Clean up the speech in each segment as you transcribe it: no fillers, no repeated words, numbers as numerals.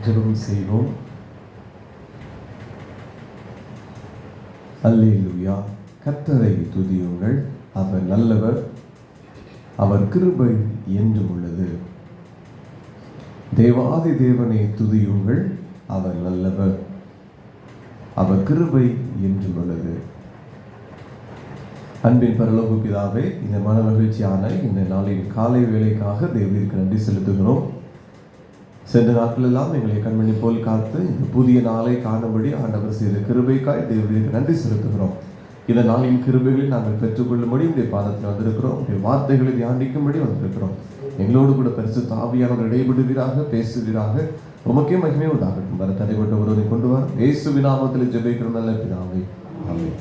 ஜெபம் செய்வோம். அல்லேலூயா. கர்த்தரை துதியுங்கள், அவர் நல்லவர், அவர் கிருபை என்றும் உள்ளது. தேவாதி தேவனை துதியுங்கள், அவர் நல்லவர், அவர் கிருபை என்றும் உள்ளது. அன்பின் பரலோக பிதாவே, இந்த மன மகிழ்ச்சியான இந்த நாளின் காலை வேளைக்காக தேவனுக்கு நன்றி செலுத்துகிறோம். சென்ற நாட்களெல்லாம் எங்களை கண்மணி போல் காத்து இந்த புதிய நாளை காணும்படி ஆண்டவர் செய்த கிருபைக்காய் தேவனுக்கு நன்றி செலுத்துகிறோம். இந்த நாளின் கிருபைகளை நாங்கள் பெற்றுக்கொள்ளும்படி உடைய பாதத்தில் வந்திருக்கிறோம். உடைய வார்த்தைகளை தியானிக்கும்படி வந்திருக்கிறோம். எங்களோடு கூட பரிசுத்த ஆவியானவர் இடைபடுவீராக, பேசுவீராக. உமக்கே மகிமை உண்டாகட்டும். வர தடைப்பட்ட ஒருவரை கொண்டு வர இயேசுவின் நாமத்தில் ஜெபிக்கிற நல்ல பிதாவே, ஆமென்.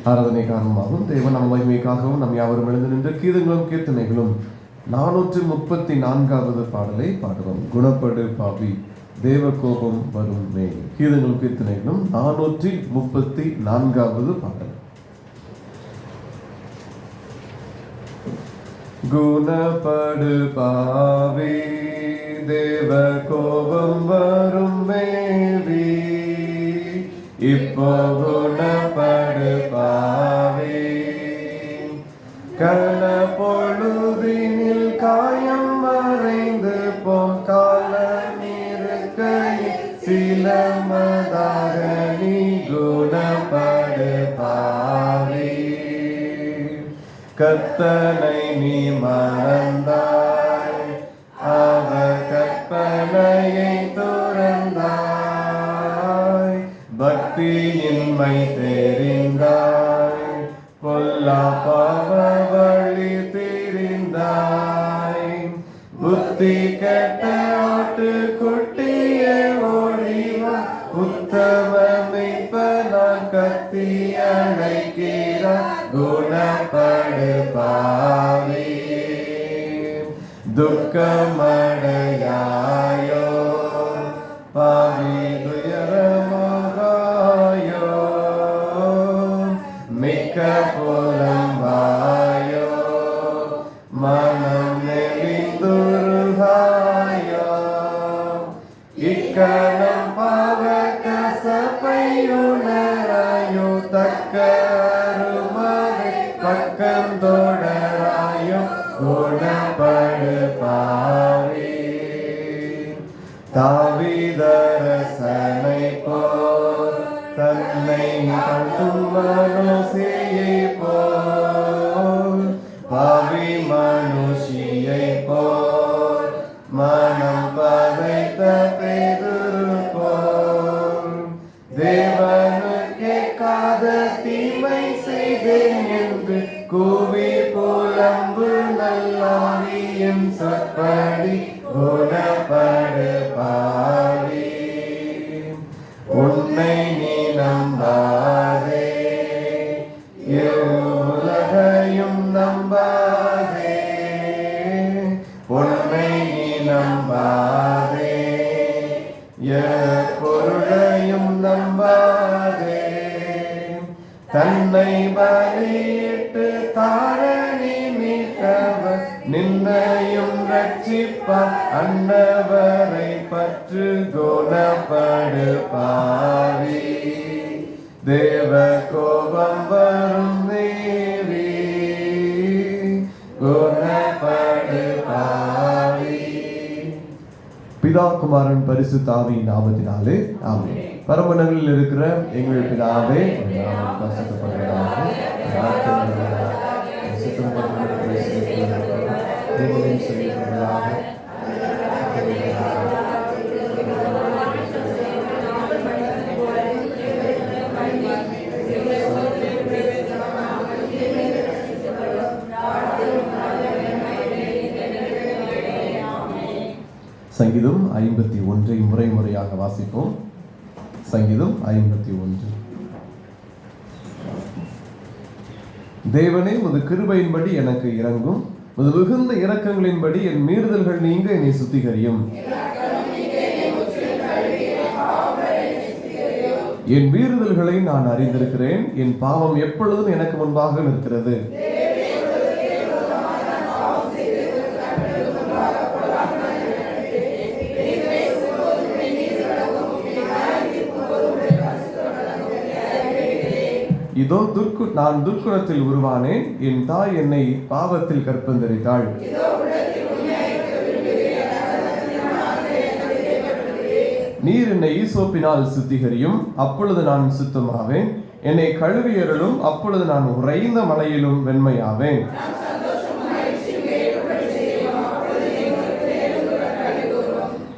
ஆராதனை காரணமாகவும் தேவன் நம் மகிமைக்காகவும் நம் யாவரும் எழுந்து நின்ற கீதங்களும் கீர்த்தனைகளும் 434வது பாடலை பாடுவோம். குணப்படு பாவி, தேவ கோபம் வரும் மேல். கீதங்களும் கீர்த்தனைகளும் 434வது பாடல். குணப்படு பாவி, தேவ கோபம் வரும் மேவி. இப்போ குணப்படு பாவி, கன பொழுதினில் காயம் மறைந்து போம் காலம் இருக்கையில் சிலமதாக நீ குணப்படு பாவி. கர்த்தனை நீ மறந்தாய், அவர் கற்பனையை துறந்தாய். பக்தியின்மை தெரிந்தாய், பொல்லா பாவ வழி தெரிந்தாய். புத்தி கெட்ட ஓட்டு குட்டிய ஓடிவா, உத்தம மீட்பனான் கத்தி அழைக்கிறார். குணப்படு பாவி, துக்கமடையாயோ பாவி, துயரமாகாயோ. மிக்க புலம்பாயோ, மனம் நெளிந்துருகாயோ. இக்கணம் பாவ கசப்பையுணராயோ, தக்க அருமறை பக்கம் தொடராயோ. குணப்படு பாவி, தாவீதரசனை போல் தன்னை கட்டும் மனுஷியை போல், பாவி மனுஷியை போல் மனம் பதைத்த பேதுரு போல். தேவனுக்கே காத தீமை செய்தேன் என்று கூவி புலம்பு நல்லாவியின் சொற்படி. குணப்படு பாவி, உன்னை நீ நம்பாதே, உலகையும் நம்பாதே. உன்னை நீ நம்பாதே, பொருளையும் நம்பாதே. தன்னை பலியிட்டு தாரணி மீட்டவர் நின்னையும் ரட்சிப்பார். அன்னவரை பற்று. குணப்படு பாவி, தேவ கோபம் வரும் தேவி. குணப்படு பாவி. பிதா குமாரன் பரிசுத்த ஆவியின் நாமத்தினாலே ஆமென். பரமண்டலங்களில் இருக்கிற எங்கள் பிதாவே, சங்கீதம் 51 முறை முறையாக வாசிப்போம். சங்கீதம் 51. தேவனே, உமது கிருபையின்படி எனக்கு இரங்கும், உமது மிகுந்த இரக்கங்களின்படி என் மீறுதல்கள் நீங்க என்னை சுத்திகரியும். என் மீறுதல்களை நான் அறிந்திருக்கிறேன், என் பாவம் எப்பொழுதும் எனக்கு முன்பாக நிற்கிறது. இதோ நான் துர்க்குணத்தில் உருவானேன், என் தாய் என்னை பாவத்தில் கற்பந்தரித்தாள். நீர் என்னை ஈசோப்பினால் சுத்திகரியும், அப்பொழுது நான் சுத்தமாவேன். என்னை கழுவியருளும், அப்பொழுது நான் உறைந்த மலையிலும் வெண்மையாவேன்.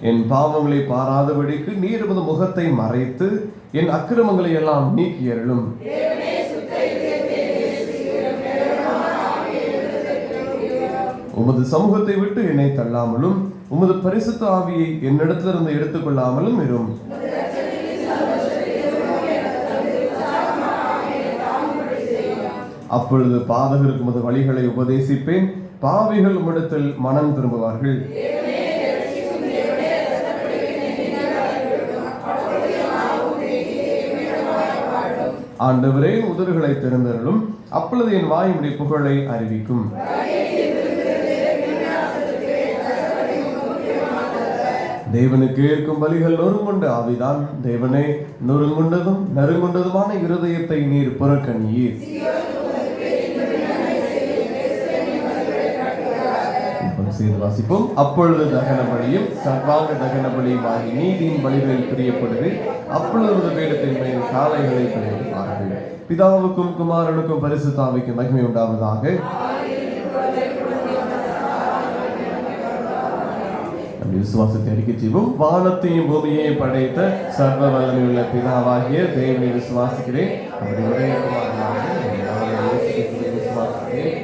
என் பாவங்களை பாராதபடிக்கு நீர் உமது முகத்தை மறைத்து என் அக்கிரமங்களை எல்லாம் நீக்கியருளும். உமது சமூகத்தை விட்டு என்னை தள்ளாமலும் உமது பரிசுத்த ஆவியை என்னிடத்திலிருந்து எடுத்துக்கொள்ளாமலும் இரும். அப்பொழுது பாதகருக்கு உமது வழிகளை உபதேசிப்பேன், பாவிகள் உம்மிடத்தில் மனம் திரும்புவார்கள். ஆண்டவரே, உதடுகளை திறந்தருளும், அப்பொழுது என் வாயுடைய புகழை அறிவிக்கும். தேவனுக்கு ஏற்கும் பலிகள் நொறுங்குண்ட ஆவிதான். தேவனே, நொறுங்குண்டதும் நறுங்குண்டதுமான இருதயத்தை நீர் புறக்கணியீர். சேர்ந்து வாசிப்போம். அப்பொழுது தகன பலியும் சர்வாங்க தகன பலியும் ஆகி நீதியின் பலிகளில் பிரியப்படுவேன். அப்பொழுது வேடத்தின் மேல் காளைகளை பிரியப்படுவார்கள். பிதாவுக்கும் குமாரனுக்கும் பரிசுத்த ஆவிக்கும் மகிமை உண்டாவதாக. விசுவாசத்தை அறிக்கை செய்வோம். வானத்தையும் பூமியையும் படைத்த சர்வ வல்லமையுள்ள பிதாவாகிய தேவனை விசுவாசிக்கிறேன். அவருடைய ஒரே குமாரனாக விசுவாசிக்கிறேன்.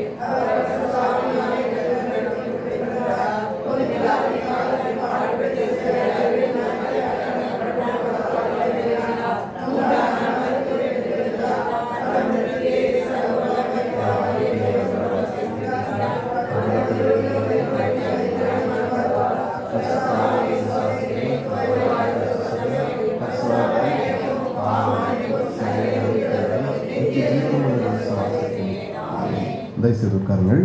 தயவுசெய்து உட்காருங்கள்.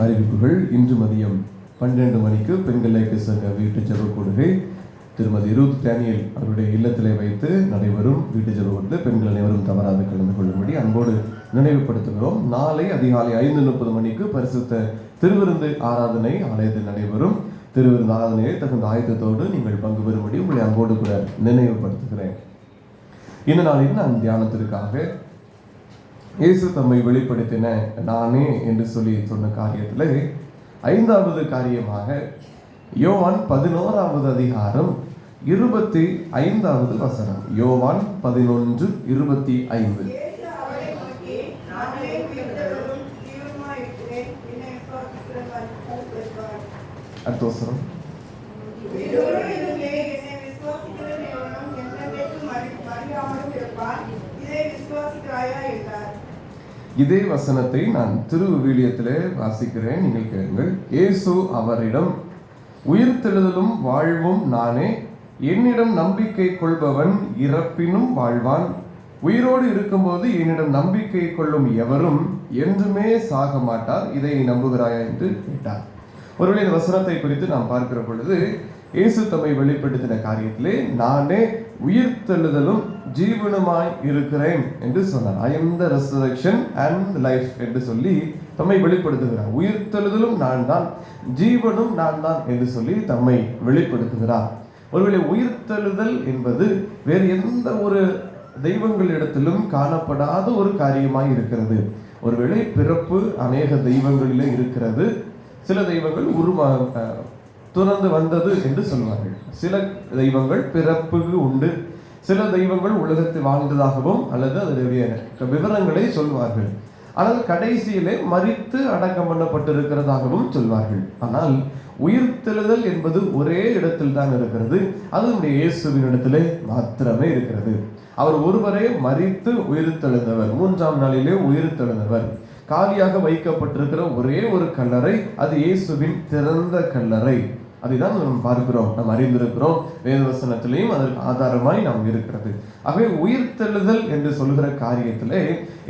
அறிவிப்புகள். இன்று மதியம் 12 மணிக்கு பெண்கள் ஐக்கிய சங்க வீட்டு ஜெப கூடுகை திருமதி ரூத் டேனியல் அவருடைய இல்லத்திலே வைத்து நடைபெறும். வீட்டு ஜெப கூட்டத்தில் பெண்கள் அனைவரும் தவறாது கலந்து கொள்ளும்படி அன்போடு நினைவுபடுத்துகிறோம். நாளை அதிகாலை 5:30 மணிக்கு பரிசுத்த திருவிருந்து ஆராதனை ஆலயத்தில் நடைபெறும். திருவிருந்து ஆராதனையை தகுந்த ஆயத்தத்தோடு நீங்கள் பங்கு பெறும்படி உங்களை அன்போடு கூட நினைவுபடுத்துகிறேன். இந்த நாளில் நான் தியானத்திற்காக இயேசு தம்மை வெளிப்படுத்தின நானே என்று சொல்லி சொன்ன காரியத்தில் 5வது காரியமாக யோவான் 11வது அதிகாரம் 25வது வசனம். யோவான் 11:25. அடுத்த வசனம். இதே வசனத்தை நான் திருவிவிலியத்திலே வாசிக்கிறேன், நீங்கள் கேளுங்கள். இயேசு அவரிடம், உயிர்த்தெழுதலும் வாழ்வும் நானே. என்னிடம் நம்பிக்கை கொள்பவன் இறப்பினும் வாழ்வான். உயிரோடு இருக்கும்போது என்னிடம் நம்பிக்கை கொள்ளும் எவரும் என்றுமே சாக மாட்டார். இதை நம்புகிறாயா என்று கேட்டார். ஒருவேளை இந்த வசனத்தை குறித்து நாம் பார்க்கிற பொழுது இயேசு தம்மை வெளிப்படுத்தின காரியத்திலே நானே உயிர்த்தெழுதலும் ஜீவனுமாய் இருக்கிறேன் என்று சொன்னார். I am the resurrection and life என்று சொல்லி தம்மை வெளிப்படுத்துகிறார். உயிர்த்தெழுதலும் நான் தான், ஜீவனும் நான் தான் என்று சொல்லி தம்மை வெளிப்படுத்துகிறார். ஒருவேளை உயிர்த்தெழுதல் என்பது வேறு எந்த ஒரு தெய்வங்களிடத்திலும் காணப்படாத ஒரு காரியமாய் இருக்கிறது. ஒருவேளை பிறப்பு அநேக தெய்வங்களிலே இருக்கிறது. சில தெய்வங்கள் துறந்து வந்தது என்று சொல்வார்கள். சில தெய்வங்கள் பிறப்புக்கு உண்டு. சில தெய்வங்கள் உலகத்தில் வாழ்ந்ததாகவும் அல்லது அதனுடைய விவரங்களை சொல்வார்கள். ஆனால் கடைசியிலே மரித்து அடக்கம் பண்ணப்பட்டிருக்கிறதாகவும் சொல்வார்கள். ஆனால் உயிர்த்தெழுதல் என்பது ஒரே இடத்தில் தான் இருக்கிறது. அது நம்முடைய இயேசுவின் இடத்திலே மாத்திரமே இருக்கிறது. அவர் ஒருவரே மரித்து உயிர்த்தெழுந்தவர், 3ஆம் நாளிலே உயிர்த்தெழுந்தவர். காலியாக வைக்கப்பட்டிருக்கிற ஒரே ஒரு கல்லறை, அது இயேசுவின் திறந்த கல்லறை. அதைதான் நாம் பார்க்கிறோம், நாம் அறிந்திருக்கிறோம். வேதவசனத்திலையும் அதற்கு ஆதாரமாய் நாம் இருக்கிறது. ஆகவே உயிர்த்தெழுதல் என்று சொல்லுகிற காரியத்திலே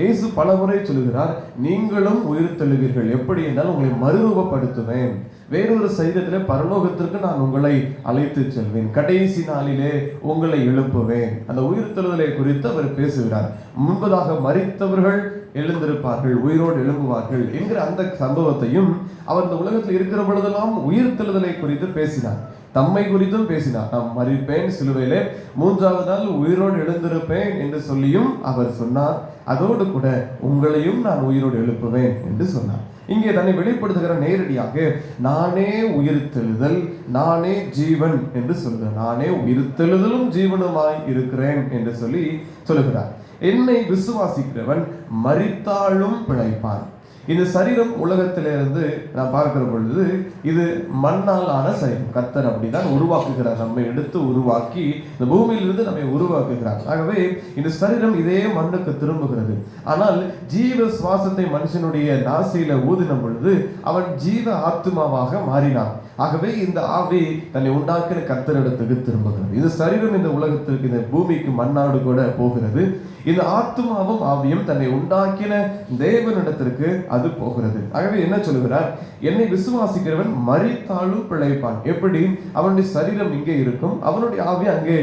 இயேசு பலமுறை சொல்லுகிறார், நீங்களும் உயிர்த்தெழுவீர்கள். எப்படி என்றால் உங்களை மறுரூபப்படுத்துவேன், வேறொரு சரீரத்திலே பரலோகத்திற்கு நான் உங்களை அழைத்து செல்வேன், கடைசி நாளிலே உங்களை எழுப்புவேன். அந்த உயிர்த்தெழுதலை குறித்து அவர் பேசுகிறார். முன்பதாக மரித்தவர்கள் எழுந்திருப்பார்கள், உயிரோடு எழும்புவார்கள் என்கிற அந்த சம்பவத்தையும் அவர் இந்த உலகத்தில் இருக்கிற பொழுதெல்லாம் உயிர்த்தெழுதலை குறித்து பேசினார். தம்மை குறித்தும் பேசினார். நான் மரிப்பேன், சிலுவையிலே 3வது நாள் உயிரோடு எழுந்திருப்பேன் என்று சொல்லியும் அவர் சொன்னார். அதோடு கூட உங்களையும் நான் உயிரோடு எழுப்புவேன் என்று சொன்னார். இங்கே தன்னை வெளிப்படுத்துகிற நேரடியாக நானே உயிர்த்தெழுதல், நானே ஜீவன் என்று சொல்கிறார். நானே உயிர்த்தெழுதலும் ஜீவனுமாய் இருக்கிறேன் என்று சொல்லி சொல்லுகிறார். என்னை விசுவாசிக்கிறவன் மரித்தாலும் பிழைப்பான். இந்த சரீரம் உலகத்திலிருந்து நான் பார்க்கிற பொழுது இது மண்ணால் ஆன சரீரம். கர்த்தர் அப்படிதான் உருவாக்குகிறார், நம்மை எடுத்து உருவாக்கி இந்த பூமியிலிருந்து நம்மை உருவாக்குகிறார். ஆகவே இந்த சரீரம் இதே மண்ணுக்கு திரும்புகிறது. ஆனால் ஜீவ சுவாசத்தை மனுஷனுடைய நாசியில ஊதின பொழுது அவன் ஜீவ ஆத்மாவாக மாறினான். ஆகவே இந்த ஆவி தன்னை உண்டாக்கின கர்த்தரிடத்துக்கு திரும்புகிறது. இந்த சரீரம் இந்த உலகத்திற்கு, இந்த பூமிக்கு, மண்ணாடு கூட போகிறது. இந்த ஆத்மாவும் ஆவியும் தன்னை உண்டாக்கின தேவனிடத்திற்கு அது போகிறது. ஆகவே என்ன சொல்லுகிறார்? என்னை விசுவாசிக்கிறவன் மரித்தாலும் பிழைப்பான். எப்படி? அவனுடைய சரீரம் இங்கே இருக்கும், அவனுடைய ஆவி அங்கே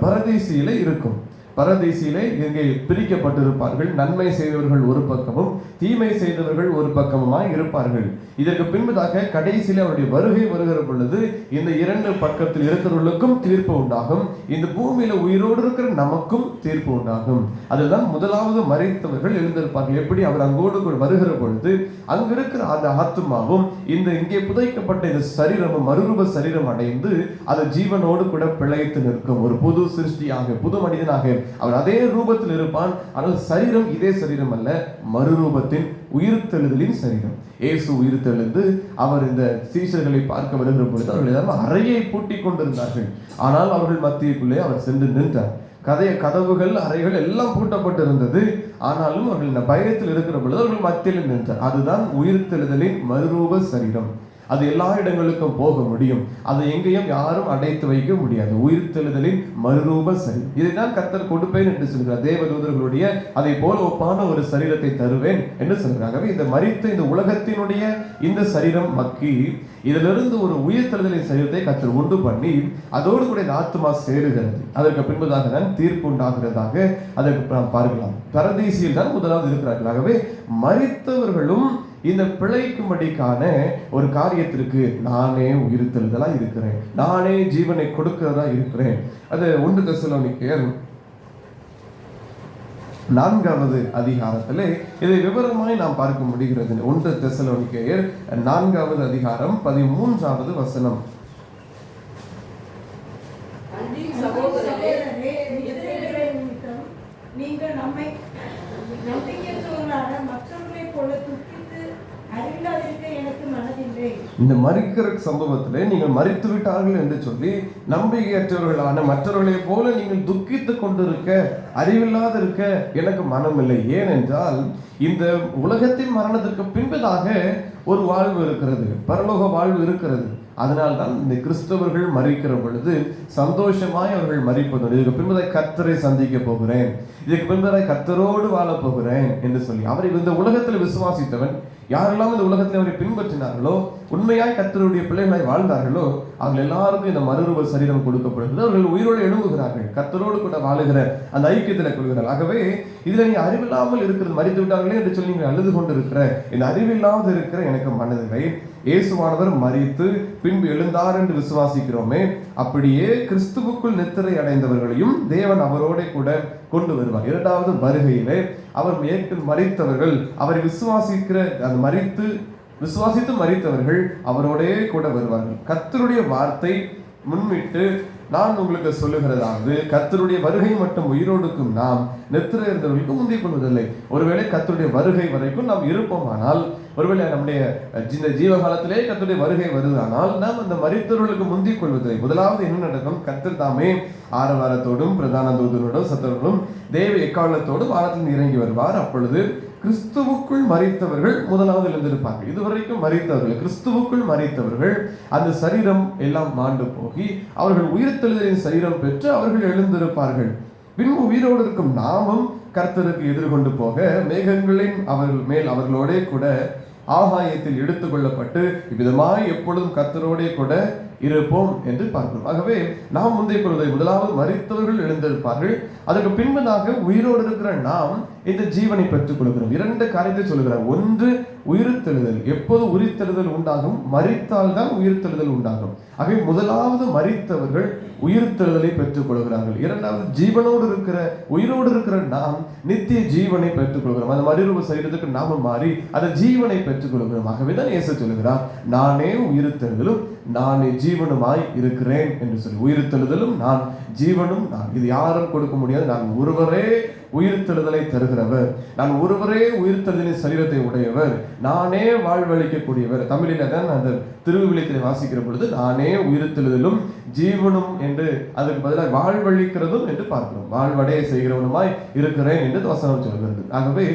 பரதேசியில இருக்கும். பரதேசியிலே இங்கே பிரிக்கப்பட்டிருப்பார்கள். நன்மை செய்தவர்கள் ஒரு பக்கமும் தீமை செய்தவர்கள் ஒரு பக்கமுமாய் இருப்பார்கள். இதற்கு பின்பதாக கடைசியிலே அவருடைய வருகை வருகிற பொழுது இந்த 2 பக்கத்தில் இருக்கிறவர்களுக்கும் தீர்ப்பு உண்டாகும். இந்த பூமியில உயிரோடு இருக்கிற நமக்கும் தீர்ப்பு உண்டாகும். அதுதான் முதலாவது மரித்தவர்கள் எழுந்திருப்பார்கள். எப்படி? அவர் அங்கோடு வருகிற பொழுது அங்கு இருக்கிற அந்த ஆத்மாவும் இந்த இங்கே புதைக்கப்பட்ட இந்த சரீரமும் மறுரூப சரீரம் அடைந்து அது ஜீவனோடு கூட பிழைத்து நிற்கும். ஒரு புது சிருஷ்டியாக, புது மனிதனாக அவர் அதே ரூபத்தில் இருப்பான். ஆனால் சரீரம் இதே சரீரம் அல்ல, மறுரூபத்தின் உயிர்த்தெழுதலின் சரீரம். இயேசு உயிர்த்தெழுந்து அவர் இந்த சீஷர்களை பார்க்க வருகிற பொழுது அவர்கள் எல்லாரும் அறையை பூட்டி கொண்டிருந்தார்கள். ஆனால் அவர்கள் மத்தியக்குள்ளே அவர் சென்று நின்றார். கதவுகள், அறைகள் எல்லாம் பூட்டப்பட்டு இருந்தது. ஆனாலும் அவர்கள் இந்த பயத்தில் இருக்கிற பொழுது அவர்கள் மத்தியில் நின்றார். அதுதான் உயிர்த்தெழுதலின் மறுரூப சரீரம். அது எல்லா இடங்களுக்கும் போக முடியும். அதை எங்கேயும் யாரும் அடைத்து வைக்க முடியாது. உயிர்த்தெழுதலின் மறுரூப சரீரம், இதைதான் கர்த்தர் கொடுப்பேன் என்று சொல்கிறார். தேவதூதர்களுடைய அதை போல ஒப்பான ஒரு சரீரத்தை தருவேன் என்று சொல்கிறாங்க. இந்த மரித்த இந்த உலகத்தினுடைய இந்த சரீரம் மக்கி இதிலிருந்து ஒரு உயிர்த்தெழுதலின் சரீரத்தை கர்த்தர் உண்டு பண்ணி அதோடு கூட இந்த ஆத்மா சேருகிறது. அதற்கு பின்பதாக தான் தீர்ப்பு உண்டாகிறதாக அதற்கு நாம் பார்க்கலாம். பரதீசியில் தான் முதலாவது இருக்கிறார்கள். ஆகவே மரித்தவர்களும் இந்த பிழைக்கும்படிக்கான ஒரு காரியத்திற்கு நானே உயிர்த்தெழுதலா இருக்கிறேன், நானே ஜீவனை கொடுக்கிறதா இருக்கிறேன். அது 1 தெசலோனிக்கேயர் 4வது அதிகாரத்திலே இதை விவரமாய் நாம் பார்க்க முடிகிறது. 1 தெசலோனிக்கேயர் 4வது அதிகாரம் 13வது வசனம். நீங்கள் நம்மை நம்பிக்கையற்றவர்களான மற்றவர்களை போல துக்கித்து அறிவில்லாதிருக்க எனக்கு மனதில்லை. இந்த மரிக்கிற சம்பவத்திலே நீங்கள் மரித்து விட்டார்கள் என்று சொல்லி நம்பிக்கையற்றவர்களான மற்றவர்களை போல நீங்கள் துக்கித்து கொண்டிருக்க, அறிவில்லாத இருக்க எனக்கு மனமில்லை. ஏனென்றால் இந்த உலகத்தின் மரணத்திற்கு பின்பதாக ஒரு வாழ்வு இருக்கிறது, பரலோக வாழ்வு இருக்கிறது. அதனால்தான் இந்த கிறிஸ்தவர்கள் மரிக்கிற பொழுது சந்தோஷமாய் அவர்கள் மரிப்பது. இதுக்கு பின்பதாக கர்த்தரை சந்திக்க போகிறேன், இதுக்கு பின்பதாக கர்த்தரோடு வாழ போகிறேன் என்று சொல்லி அவரை இந்த உலகத்தில் விசுவாசித்தவன், யாரெல்லாம் இந்த உலகத்தில் அவரை பின்பற்றினார்களோ, உண்மையாய் கர்த்தருடைய பிள்ளைகளாய் வாழ்ந்தார்களோ, அவர்கள் எல்லாருக்கும் இந்த மறுரூப சரீரம் கொடுக்கப்படுகிறது. அவர்கள் உயிரோடு எழும்புகிறார்கள், கர்த்தரோடு கூட வாழுகிற அந்த ஐக்கியத்தில் கொள்கிறார்கள். ஆகவே இதுல நீ அறிவில்லாமல் இருக்கிறது, மரித்து விட்டார்களே என்று சொல்லி நீங்கள் அழுது கொண்டு இருக்கிற இந்த அறிவில்லாத இருக்கிற எனக்கு மனதில்லை. இயேசுவானவர் மரித்து பின்பு எழுந்தார் என்று விசுவாசிக்கிறோமே, அப்படியே கிறிஸ்துவுக்குள் நித்திரை அடைந்தவர்களையும் தேவன் அவரோட கூட கொண்டு வருவார். 2வது வருகையிலே அவர் மேற்கில் மரித்தவர்கள், அவரை விசுவாசிக்கிற அந்த விசுவாசித்து மரித்தவர்கள் அவரோடே கூட வருவார்கள். கர்த்தருடைய வார்த்தை முன்னிட்டு நான் உங்களுக்கு சொல்லுகிறதாவது, கர்த்தருடைய வருகை மட்டும் உயிரோடுக்கும் நாம் நித்திரை இருந்தவர்களுக்கு முந்திக் கொள்வதில்லை. ஒருவேளை கர்த்தருடைய வருகை வரைக்கும் நாம் இருப்போமானால், ஒருவேளை நம்முடைய இந்த ஜீவகாலத்திலே கர்த்தருடைய வருகை வருதானால் நாம் அந்த மரித்தவர்களுக்கு முந்திக் கொள்வதில்லை. முதலாவது என்ன நடக்கும்? கர்த்தர் தாமே ஆரவாரத்தோடும் பிரதான தூதரோடும் சத்தரோடும் தேவ எக்காலத்தோடும் வானத்தில் இறங்கி வருவார். அப்பொழுது கிறிஸ்துவுக்குள் மரித்தவர்கள் முதலாவது எழுந்திருப்பார்கள். இதுவரைக்கும் மரித்தவர்கள், கிறிஸ்துவுக்குள் மரித்தவர்கள் அந்த சரீரம் எல்லாம் மாண்டு போகி அவர்கள் உயிர்த்தெழுதலின் சரீரம் பெற்று அவர்கள் எழுந்திருப்பார்கள். பின்பு உயிரோடு இருக்கும் நாமும் கர்த்தருக்கு எதிர்கொண்டு போக மேகங்களின் அவர்கள் மேல் அவர்களோடே கூட ஆகாயத்தில் எடுத்துக்கொள்ளப்பட்டு இவ்விதமாய் எப்பொழுதும் கர்த்தரோடே கூட இருப்போம் என்று பார்க்கிறோம். ஆகவே நாம் முந்தைய பொழுதை முதலாவது மரித்தவர்கள் எழுந்திருப்பார்கள், அதற்கு பின்பதாக உயிரோடு இருக்கிற நாம் இந்த ஜீவனை பெற்றுக் கொள்கிறோம். 2 காரியத்தை சொல்லுகிறார். ஒன்று உயிர்த்தெழுதல். எப்போது உயிர்த்தெழுதல் உண்டாகும்? மரித்தால் தான் உயிர்த்தெழுதல் உண்டாகும். ஆகவே முதலாவது மரித்தவர்கள் உயிர்த்தெழுதலை பெற்றுக் கொள்கிறார்கள். இரண்டாவது ஜீவனோடு இருக்கிற உயிரோடு இருக்கிற நாம் நித்திய ஜீவனை பெற்றுக் கொள்கிறோம். அந்த மறுரூப சரீரத்துக்கு நாம மாறி அந்த ஜீவனை பெற்றுக் கொள்கிறோம். ஆகவேதான் இயேசு சொல்லுகிறார், நானே உயிர்த்தெழுதலும் நானே ஜீவனுமாய் இருக்கிறேன் என்று சொல்லி. உயிர்த்தெழுதலும் நான், ஜீவனும் நான். இது யாரும் கொடுக்க முடியாது. நான் ஒருவரே உயிர்த்தெழுதலை தருகிறவர், நான் ஒருவரே உயிர்த்தெழுதலின் சரீரத்தை உடையவர், நானே வாழ்வளிக்கக்கூடியவர். தமிழில தான் அந்த திருவிவிலியத்திலே வாசிக்கிற பொழுது நானே உயிர்த்தெழுதலும் ஜீவனும் என்று அதுக்கு பதிலாக வாழ்வளிக்கிறதும் என்று பார்க்கிறோம். வாழ்வடைய செய்கிறவனுமாய் இருக்கிறேன் என்று வசனம் சொல்கிறது. ஆகவே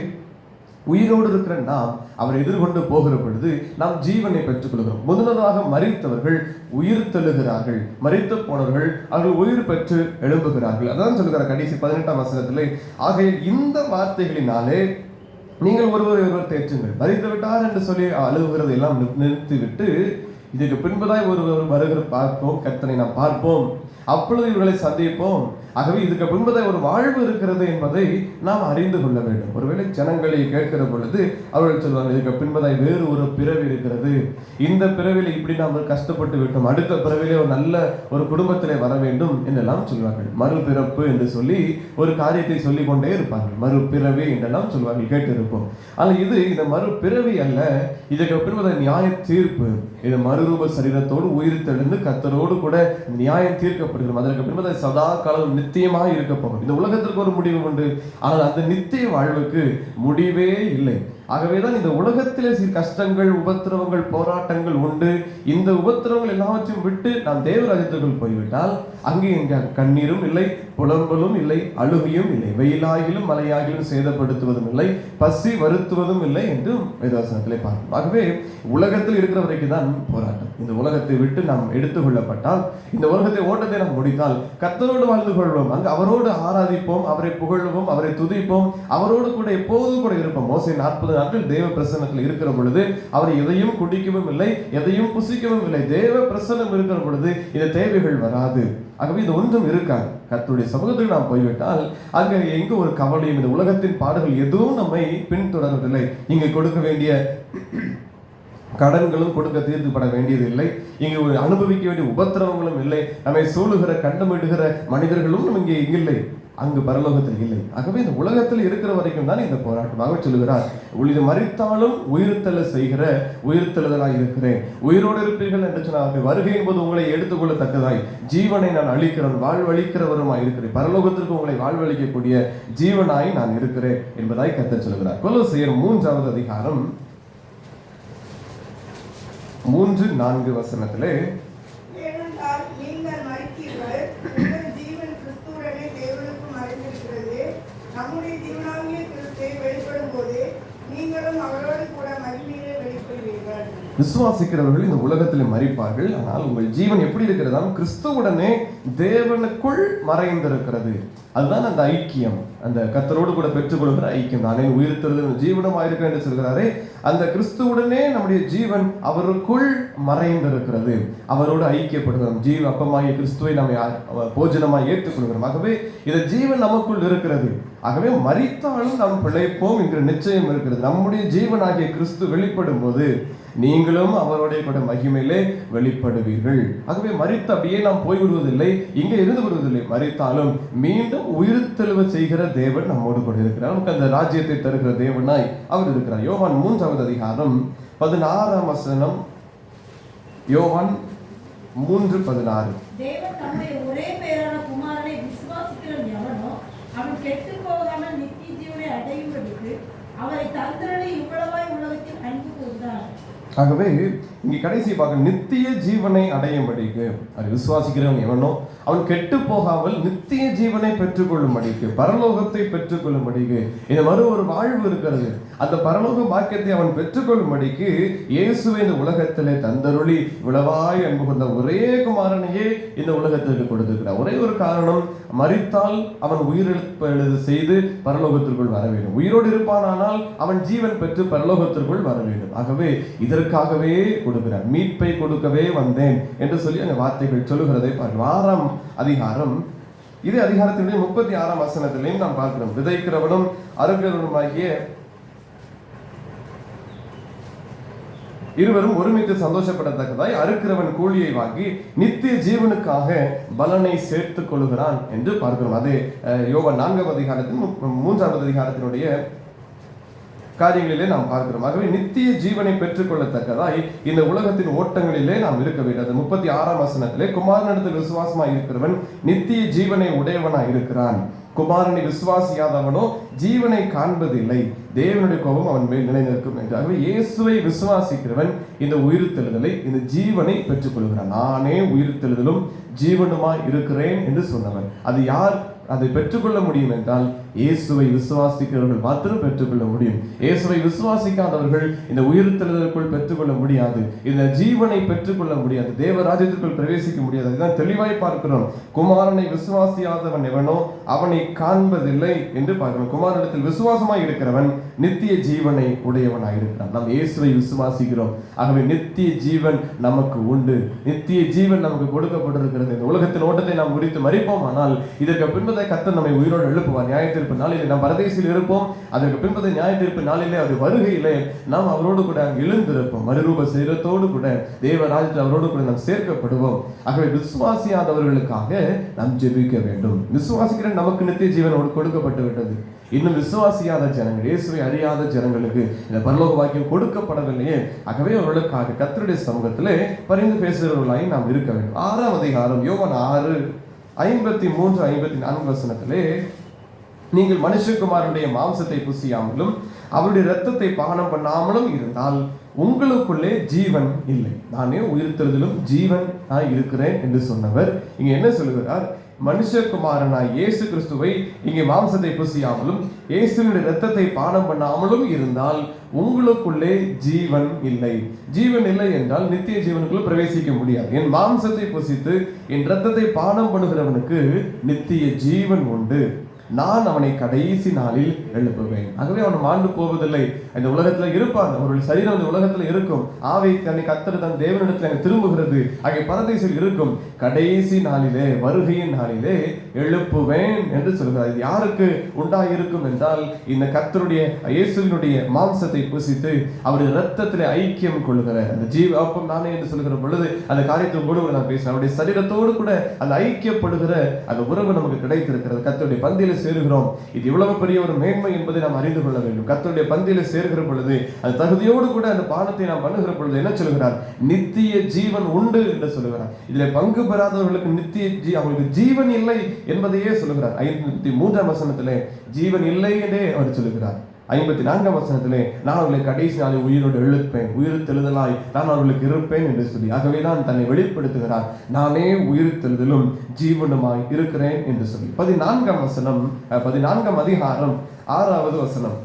உயிரோடு இருக்கிற நாம் அவரை எதிர்கொண்டு போகிற பொழுது நாம் ஜீவனை பெற்றுக் கொள்கிறோம். முதலாக மரித்தவர்கள் உயிர்த்தெழுகிறார்கள், மரித்து போனவர்கள் அவர்கள் உயிர் பெற்று எழும்புகிறார்கள். அதான் சொல்லுகிற கடைசி 18ஆம் வசனத்திலே, ஆகையால் இந்த வார்த்தைகளினாலே நீங்கள் ஒருவர் தேற்றுங்கள். மரித்து விட்டார் என்று சொல்லி அழுகுகிறது எல்லாம் நிறுத்திவிட்டு இதுக்கு பின்பதாய் ஒருவர் வருகிற பார்ப்போம், கர்த்தரை நாம் பார்ப்போம், அப்பொழுது இவர்களை சந்திப்போம். ஆகவே இதுக்கு பின்பதாய் ஒரு வாழ்வு இருக்கிறது என்பதை நாம் அறிந்து கொள்ள வேண்டும். ஒருவேளை ஜனங்களை கேட்கிற பொழுது அவர்கள் சொல்வாங்க, இதுக்கு பின்பதாய் வேறு ஒரு பிறவி இருக்கிறது, இந்த பிறவில இப்படி நாம் கஷ்டப்பட்டு விட்டோம், அடுத்த பிறவிலே ஒரு நல்ல ஒரு குடும்பத்திலே வர வேண்டும் என்றெல்லாம் சொல்வார்கள். மறுபிறப்பு என்று சொல்லி ஒரு காரியத்தை சொல்லிக் கொண்டே இருப்பார்கள். மறுபிறவி என்றெல்லாம் சொல்வார்கள், கேட்டிருப்போம். ஆனால் இது இந்த மறுபிறவி அல்ல, இதுக்கு பின்பதாய் நியாய தீர்ப்பு. இது மறுரூப சரீரத்தோடு உயிர் தெழுந்து கர்த்தரோடு கூட நியாயம் தீர்க்கப்படுகிறோம். அதற்கு பின்பதாய் சதா காலம் நித்தியமாக இருக்க போகும். இந்த உலகத்திற்கு ஒரு முடிவு உண்டு, ஆனால் அந்த நித்திய வாழ்வுக்கு முடிவே இல்லை. ஆகவேதான் இந்த உலகத்திலே சில கஷ்டங்கள், உபத்திரவங்கள், போராட்டங்கள் உண்டு. இந்த உபத்திரவங்கள் எல்லாவற்றையும் விட்டு நாம் தேவராஜ்யத்துக்குள் போய்விட்டால் அங்கே எங்க கண்ணீரும் இல்லை, புலம்பலும் இல்லை, அழுகையும் இல்லை, வெயிலாகிலும் மழையாகிலும் சேதப்படுத்துவதும் இல்லை, பசி வருத்துவதும் இல்லை என்று வேதவசனத்திலே பார்க்கிறோம். ஆகவே உலகத்தில் இருக்கிற வரைக்கும் தான் போராட்டம். இந்த உலகத்தை விட்டு நாம் எடுத்துக்கொள்ளப்பட்டால், இந்த உலகத்தை ஓட்டத்தை நாம் முடித்தால் கர்த்தரோடு வாழ்ந்து கொள்வோம், அங்கு அவரோடு ஆராதிப்போம், அவரை புகழ்வோம், அவரை துதிப்போம், அவரோடு கூட எப்போதும் கூட இருப்போம். மோசே 40 நாட்கள் தேவ பிரசன்னத்தில் இருக்கிற பொழுது அவர் எதையும் குடிக்கவும் இல்லை, எதையும் புசிக்கவும் இல்லை. தேவ பிரசன்னம் இருக்கிற பொழுது இந்த தேவைகள் வராது. ஆகவே இது ஒன்றும் இருக்காது. கர்த்தருடைய சமூகத்தில் நாம் போய்விட்டால் அங்கே எங்க ஒரு கவலையும், இந்த உலகத்தின் பாடுகள் எதுவும் நம்மை பின்தொடர்வதில்லை. இங்கே கொடுக்க வேண்டிய கடன்களும் கொடுக்க தீர்த்துப்பட வேண்டியது இல்லை, இங்கு அனுபவிக்க வேண்டிய உபத்திரவங்களும் இல்லை, நம்மை சூழுகிற கண்டமிடுகிற மனிதர்களும் நம்ம இங்கே இல்லை, அங்கு பரலோகத்தில் இல்லை. ஆகவே இந்த உலகத்தில் இருக்கிற வரைக்கும் தான் இந்த போராட்டமாக சொல்லுகிறார். இது மரித்தாலும் உயிர்த்தெழ செய்கிற உயிர்த்தெழுதலாய் இருக்கிறேன். உயிரோடு இருப்பீர்கள் என்று சொன்னால் வருகையின் போது உங்களை எடுத்துக்கொள்ளத்தக்கதாய் ஜீவனை நான் அளிக்கிறேன், வாழ்வளிக்கிறவருமாய் இருக்கிறேன். பரலோகத்திற்கு உங்களை வாழ்வளிக்கக்கூடிய ஜீவனாய் நான் இருக்கிறேன் என்பதாய் கர்த்தர் சொல்லுகிறார். கொலோசியர் 3ஆவது அதிகாரம் 3-4 வசனத்திலே, ஏனென்றால் நீங்கள் மரித்தீர்கள், உங்கள் ஜீவன் கிறிஸ்துவுடனே தேவனுக்கு மறைந்திருக்கிறது. நம்முடைய ஜீவனாகிய கிறிஸ்து வெளிப்படும் போது நீங்களும் அவரோடு கூட மகிமையிலே வெளிப்படுவீர்கள். விசுவாசிக்கிறவர்கள் இந்த உலகத்தில் மரிப்பார்கள், ஆனால் உங்கள் ஜீவன் எப்படி இருக்கிறதா? கிறிஸ்துவுடனே தேவனுக்குள் மறைந்திருக்கிறது. அதுதான் அந்த ஐக்கியம், அந்த கர்த்தரோடு கூட பெற்றுக்கொள்கிற ஐக்கியம். நானே உயிர்த்தெழுதலும் ஜீவனுமாய் இருக்கிறேன் என்று சொல்கிறாரே, அந்த கிறிஸ்துவுடனே நம்முடைய ஜீவன் அவருக்குள் மறைந்திருக்கிறது. அவரோடு ஐக்கியப்படுகிறோம். ஜீவ அப்பமாகிய கிறிஸ்துவை நாம் போஜனமாய் ஏற்றுக்கொள்கிறோம். ஆகவே இந்த ஜீவன் நமக்குள் இருக்கிறது. ஆகவே மரித்தாலும் நாம் பிழைப்போம் என்கிற நிச்சயம் இருக்கிறது. நம்முடைய ஜீவனாகிய கிறிஸ்து வெளிப்படும் போது நீங்களும் அவருடைய கூட மகிமையிலே வெளிப்படுவீர்கள். ஆகவே மரித்து அப்படியே நாம் போய்விடுவதில்லை, இங்கே இருந்து விடுவதில்லை. மரித்தாலும் மீண்டும் உயிர்த்தெழுவ செய்கிற தேவன் நம்மோடு கூட இருக்கிறார். நமக்கு அந்த ராஜ்யத்தை தருகிற தேவனாய் அவர் இருக்கிறார். யோவான் 3ஆவது அதிகாரம் 16ஆம் வசனம். யோவான் 3:16. தேவன் தம்முடைய ஒரே பேரான குமாரனை விசுவாசிக்கிறவன் எவனோ அவன் கெட்டு போகாமல் நித்திய ஜீவனை அடையும்படிக்கு அவரை தந்தரனை இவ்வளவாய் உலகத்தில் அன்பு கூர்ந்தார். ஆகவே இங்கே கடைசி பார்க்க நித்திய ஜீவனை அடையும்படிக்கு, அது விசுவாசிக்கிறவன் எவனோ அவன் கெட்டு போகாமல் நித்திய ஜீவனை பெற்றுக்கொள்ளும்படிக்கு, பரலோகத்தை பெற்றுக்கொள்ளும்படிக்கு, இந்த மறு ஒரு வாழ்வு இருக்கிறது, அந்த பரலோக பாக்கியத்தை அவன் பெற்றுக்கொள்ளும்படிக்கு இயேசுவை இந்த உலகத்திலே தந்தருளி இவ்வளவாய் அன்பு கொண்ட ஒரே குமாரனையே இந்த உலகத்திற்கு கொடுத்திருக்கிறார். ஒரே ஒரு காரணம், மரித்தால் அவன் உயிரிழப்பு செய்து பரலோகத்திற்குள் வர வேண்டும், உயிரோடு இருப்பானால் அவன் ஜீவன் பெற்று பரலோகத்திற்குள் வர வேண்டும். ஆகவே இதற்காகவே கொடுக்கிறார், மீட்பை கொடுக்கவே வந்தேன் என்று சொல்லி அந்த வார்த்தைகள் சொல்லுகிறதை பார்க்கிறோம். 6ஆம் அதிகாரம், இதே அதிகாரத்தினுடைய 36ஆம் வசனத்திலையும் நாம் பார்க்கிறோம். விதைக்கிறவனும் அறுக்கிறவனுமாகிய இருவரும் ஒருமித்து சந்தோஷப்படத்தக்கதாய் அறுக்கிறவன் கூலியை வாங்கி நித்திய ஜீவனுக்காக பலனை சேர்த்துக் கொள்கிறான் என்று பார்க்கிறோம். அதே யோவான் 4ஆம் அதிகாரத்தின் 3ஆவது அதிகாரத்தினுடைய காரியங்களிலே நாம் பார்க்கிறோம். ஆகவே நித்திய ஜீவனை பெற்றுக்கொள்ளத்தக்கதாய் இந்த உலகத்தின் ஓட்டங்களிலே நாம் இருக்க வேண்டும். 36ஆம் வசனத்திலே குமாரனிடத்தில் விசுவாசமாய் இருக்கிறவன் நித்திய ஜீவனை உடையவனாய் இருக்கிறான், குமாரனை விசுவாசியாதவனோ ஜீவனை காண்பதில்லை, தேவனுடைய கோபம் அவன் மேல் நிலைநிற்கும் என்று. ஆகவே இயேசுவை விசுவாசிக்கிறவன் இந்த உயிர்த்தெழுதலை, இந்த ஜீவனை பெற்றுக்கொள்கிறான். நானே உயிர்த்தெழுதலும் ஜீவனுமாய் இருக்கிறேன் என்று சொன்னவன். அது யார் அதை பெற்றுக்கொள்ள முடியும் என்றால் இயேசுவை விசுவாசிக்கிறவர்கள் மாத்திரம் பெற்றுக்கொள்ள முடியும். இயேசுவை விசுவாசிக்காதவர்கள் இந்த உயிர்த்தெழுதலுக்குள் பெற்றுக்கொள்ள முடியாது, இந்த ஜீவனை பெற்றுக்கொள்ள முடியாது, தேவராஜ்யத்திற்குள் பிரவேசிக்க முடியாது. அதுதான் தெளிவாய் பார்க்கிறோம். குமாரனை விசுவாசியாதவன் எவனோ அவனை காண்பதில்லை என்று பார்க்கிறோம். குமாரனிடத்தில் விசுவாசமாய் இருக்கிறவன் நித்திய ஜீவனை உடையவனாய் இருக்கிறான். நாம் இயேசுவை விசுவாசிக்கிறோம், ஆகவே நித்திய ஜீவன் நமக்கு உண்டு, நித்திய ஜீவன் நமக்கு கொடுக்கப்பட்டிருக்கிறது. இந்த உலகத்தின் ஓட்டத்தை நாம் முடித்து மறிப்போம், ஆனால் இதற்கு பின்பதை கர்த்தர் நம்மை உயிரோடு எழுப்புவார். நியாயத்தீர்ப்பு நாளிலே நாம் பரதேசில் இருப்போம், அதற்கு பின்பதை நியாயத்தீர்ப்பு நாளிலே அது வருகையிலே நாம் அவரோடு கூட எழுந்திருப்போம், மறுரூப சரீரத்தோடு கூட தேவராஜ்யத்தில் அவரோடு கூட நாம் சேர்க்கப்படுவோம். ஆகவே விசுவாசியாதவர்களுக்காக நாம் ஜெபிக்க வேண்டும். விசுவாசிக்கிற நமக்கு நித்திய ஜீவன் கொடுக்கப்பட்டு விட்டது. இன்னும் விசுவாசியாத ஜனங்கள், இயேசுவை அறியாத ஜனங்களுக்கு இந்த பரலோக வாக்கியம் கொடுக்கப்படவில்லையே. ஆகவே அவர்களுக்காக கர்த்தருடைய சமூகத்திலே பரிந்து பேசுகிறவர்களாய் நாம் இருக்க வேண்டும். 6ஆம் அதிகாரம் யோவான் 6:53-54 வசனத்திலே, நீங்கள் மனுஷகுமாரனுடைய மாம்சத்தை புசியாமலும் அவருடைய இரத்தத்தை பானம் பண்ணாமலும் இருந்தால் உங்களுக்குள்ளே ஜீவன் இல்லை. நானே உயிர்த்தெழுதலும் ஜீவன் இருக்கிறேன் என்று சொன்னவர் இங்க என்ன சொல்லுகிறார்? மனுஷகுமாரனாய் இயேசு கிறிஸ்துவை இங்கே மாம்சத்தை புசியாமலும் இயேசுவினுடைய இரத்தத்தை பானம் பண்ணாமலும் இருந்தால் உங்களுக்குள்ளே ஜீவன் இல்லை. ஜீவன் இல்லை என்றால் நித்திய ஜீவனுக்குள்ள பிரவேசிக்க முடியாது. என் மாம்சத்தை புசித்து என் இரத்தத்தை பானம் பண்ணுகிறவனுக்கு நித்திய ஜீவன் உண்டு, நான் அவனை கடைசி நாளில் எழுப்புவேன். ஆகவே அவன் மாண்டு போவதில்லை, இந்த உலகத்துல இருப்பான், அவருடைய சரீரம் இந்த உலகத்துல இருக்கும், ஆவை தன்னை கர்த்தர் தன் தேவனிடத்தில் திரும்புகிறது, ஆகிய பரதேசில் இருக்கும், கடைசி நாளிலே வருகையின் நாளிலே எழுப்புவேன் என்று சொல்கிறார். இது யாருக்கு உண்டாயிருக்கும் என்றால் இந்த கர்த்தருடைய இயேசுவினுடைய மாம்சத்தை புசித்து அவருடைய இரத்தத்திலே ஐக்கியம் கொள்ளுகிற அந்த ஜீவாப்பம் நானே என்று சொல்கிற பொழுது அந்த காரியத்தில் கூட நான் பேசுறேன். அவருடைய சரீரத்தோடு கூட அந்த ஐக்கியப்படுகிற அந்த உறவு நமக்கு கிடைத்திருக்கிறது. கர்த்தருடைய பந்தியில சேருகிறோம். இது இவ்வளவு பெரிய ஒரு மேன்மை என்பதை நாம் அறிந்து கொள்ள வேண்டும். கர்த்தருடைய பந்தியில சேர்கிற பொழுது அந்த தகுதியோடு கூட அந்த பானத்தை நாம் பண்ணுகிற பொழுது என்ன சொல்கிறார்? நித்திய ஜீவன் உண்டு என்று சொல்லுகிறார். இதுல பங்கு பெறாதவர்களுக்கு நித்திய அவர்களுக்கு ஜீவன் இல்லை என்பதையே சொல்லுகிறார். 53ஆம் வசனத்திலே ஜீவன் இல்லை என்றே அவர் சொல்லுகிறார். 54ஆம் வசனத்திலே நான் அவர்களை கடைசி நாளில் உயிரோடு எழுப்பேன், உயிர்த்தெழுதலாய் நான் அவர்களுக்கு இருப்பேன் என்று சொல்லி, ஆகவே தான் தன்னை வெளிப்படுத்துகிறார். நானே உயிர்த்தெழுதலும் ஜீவனுமாய் இருக்கிறேன் என்று சொல்லி. 14ஆம் வசனம், 14ஆம் அதிகாரம் 6வது வசனம்,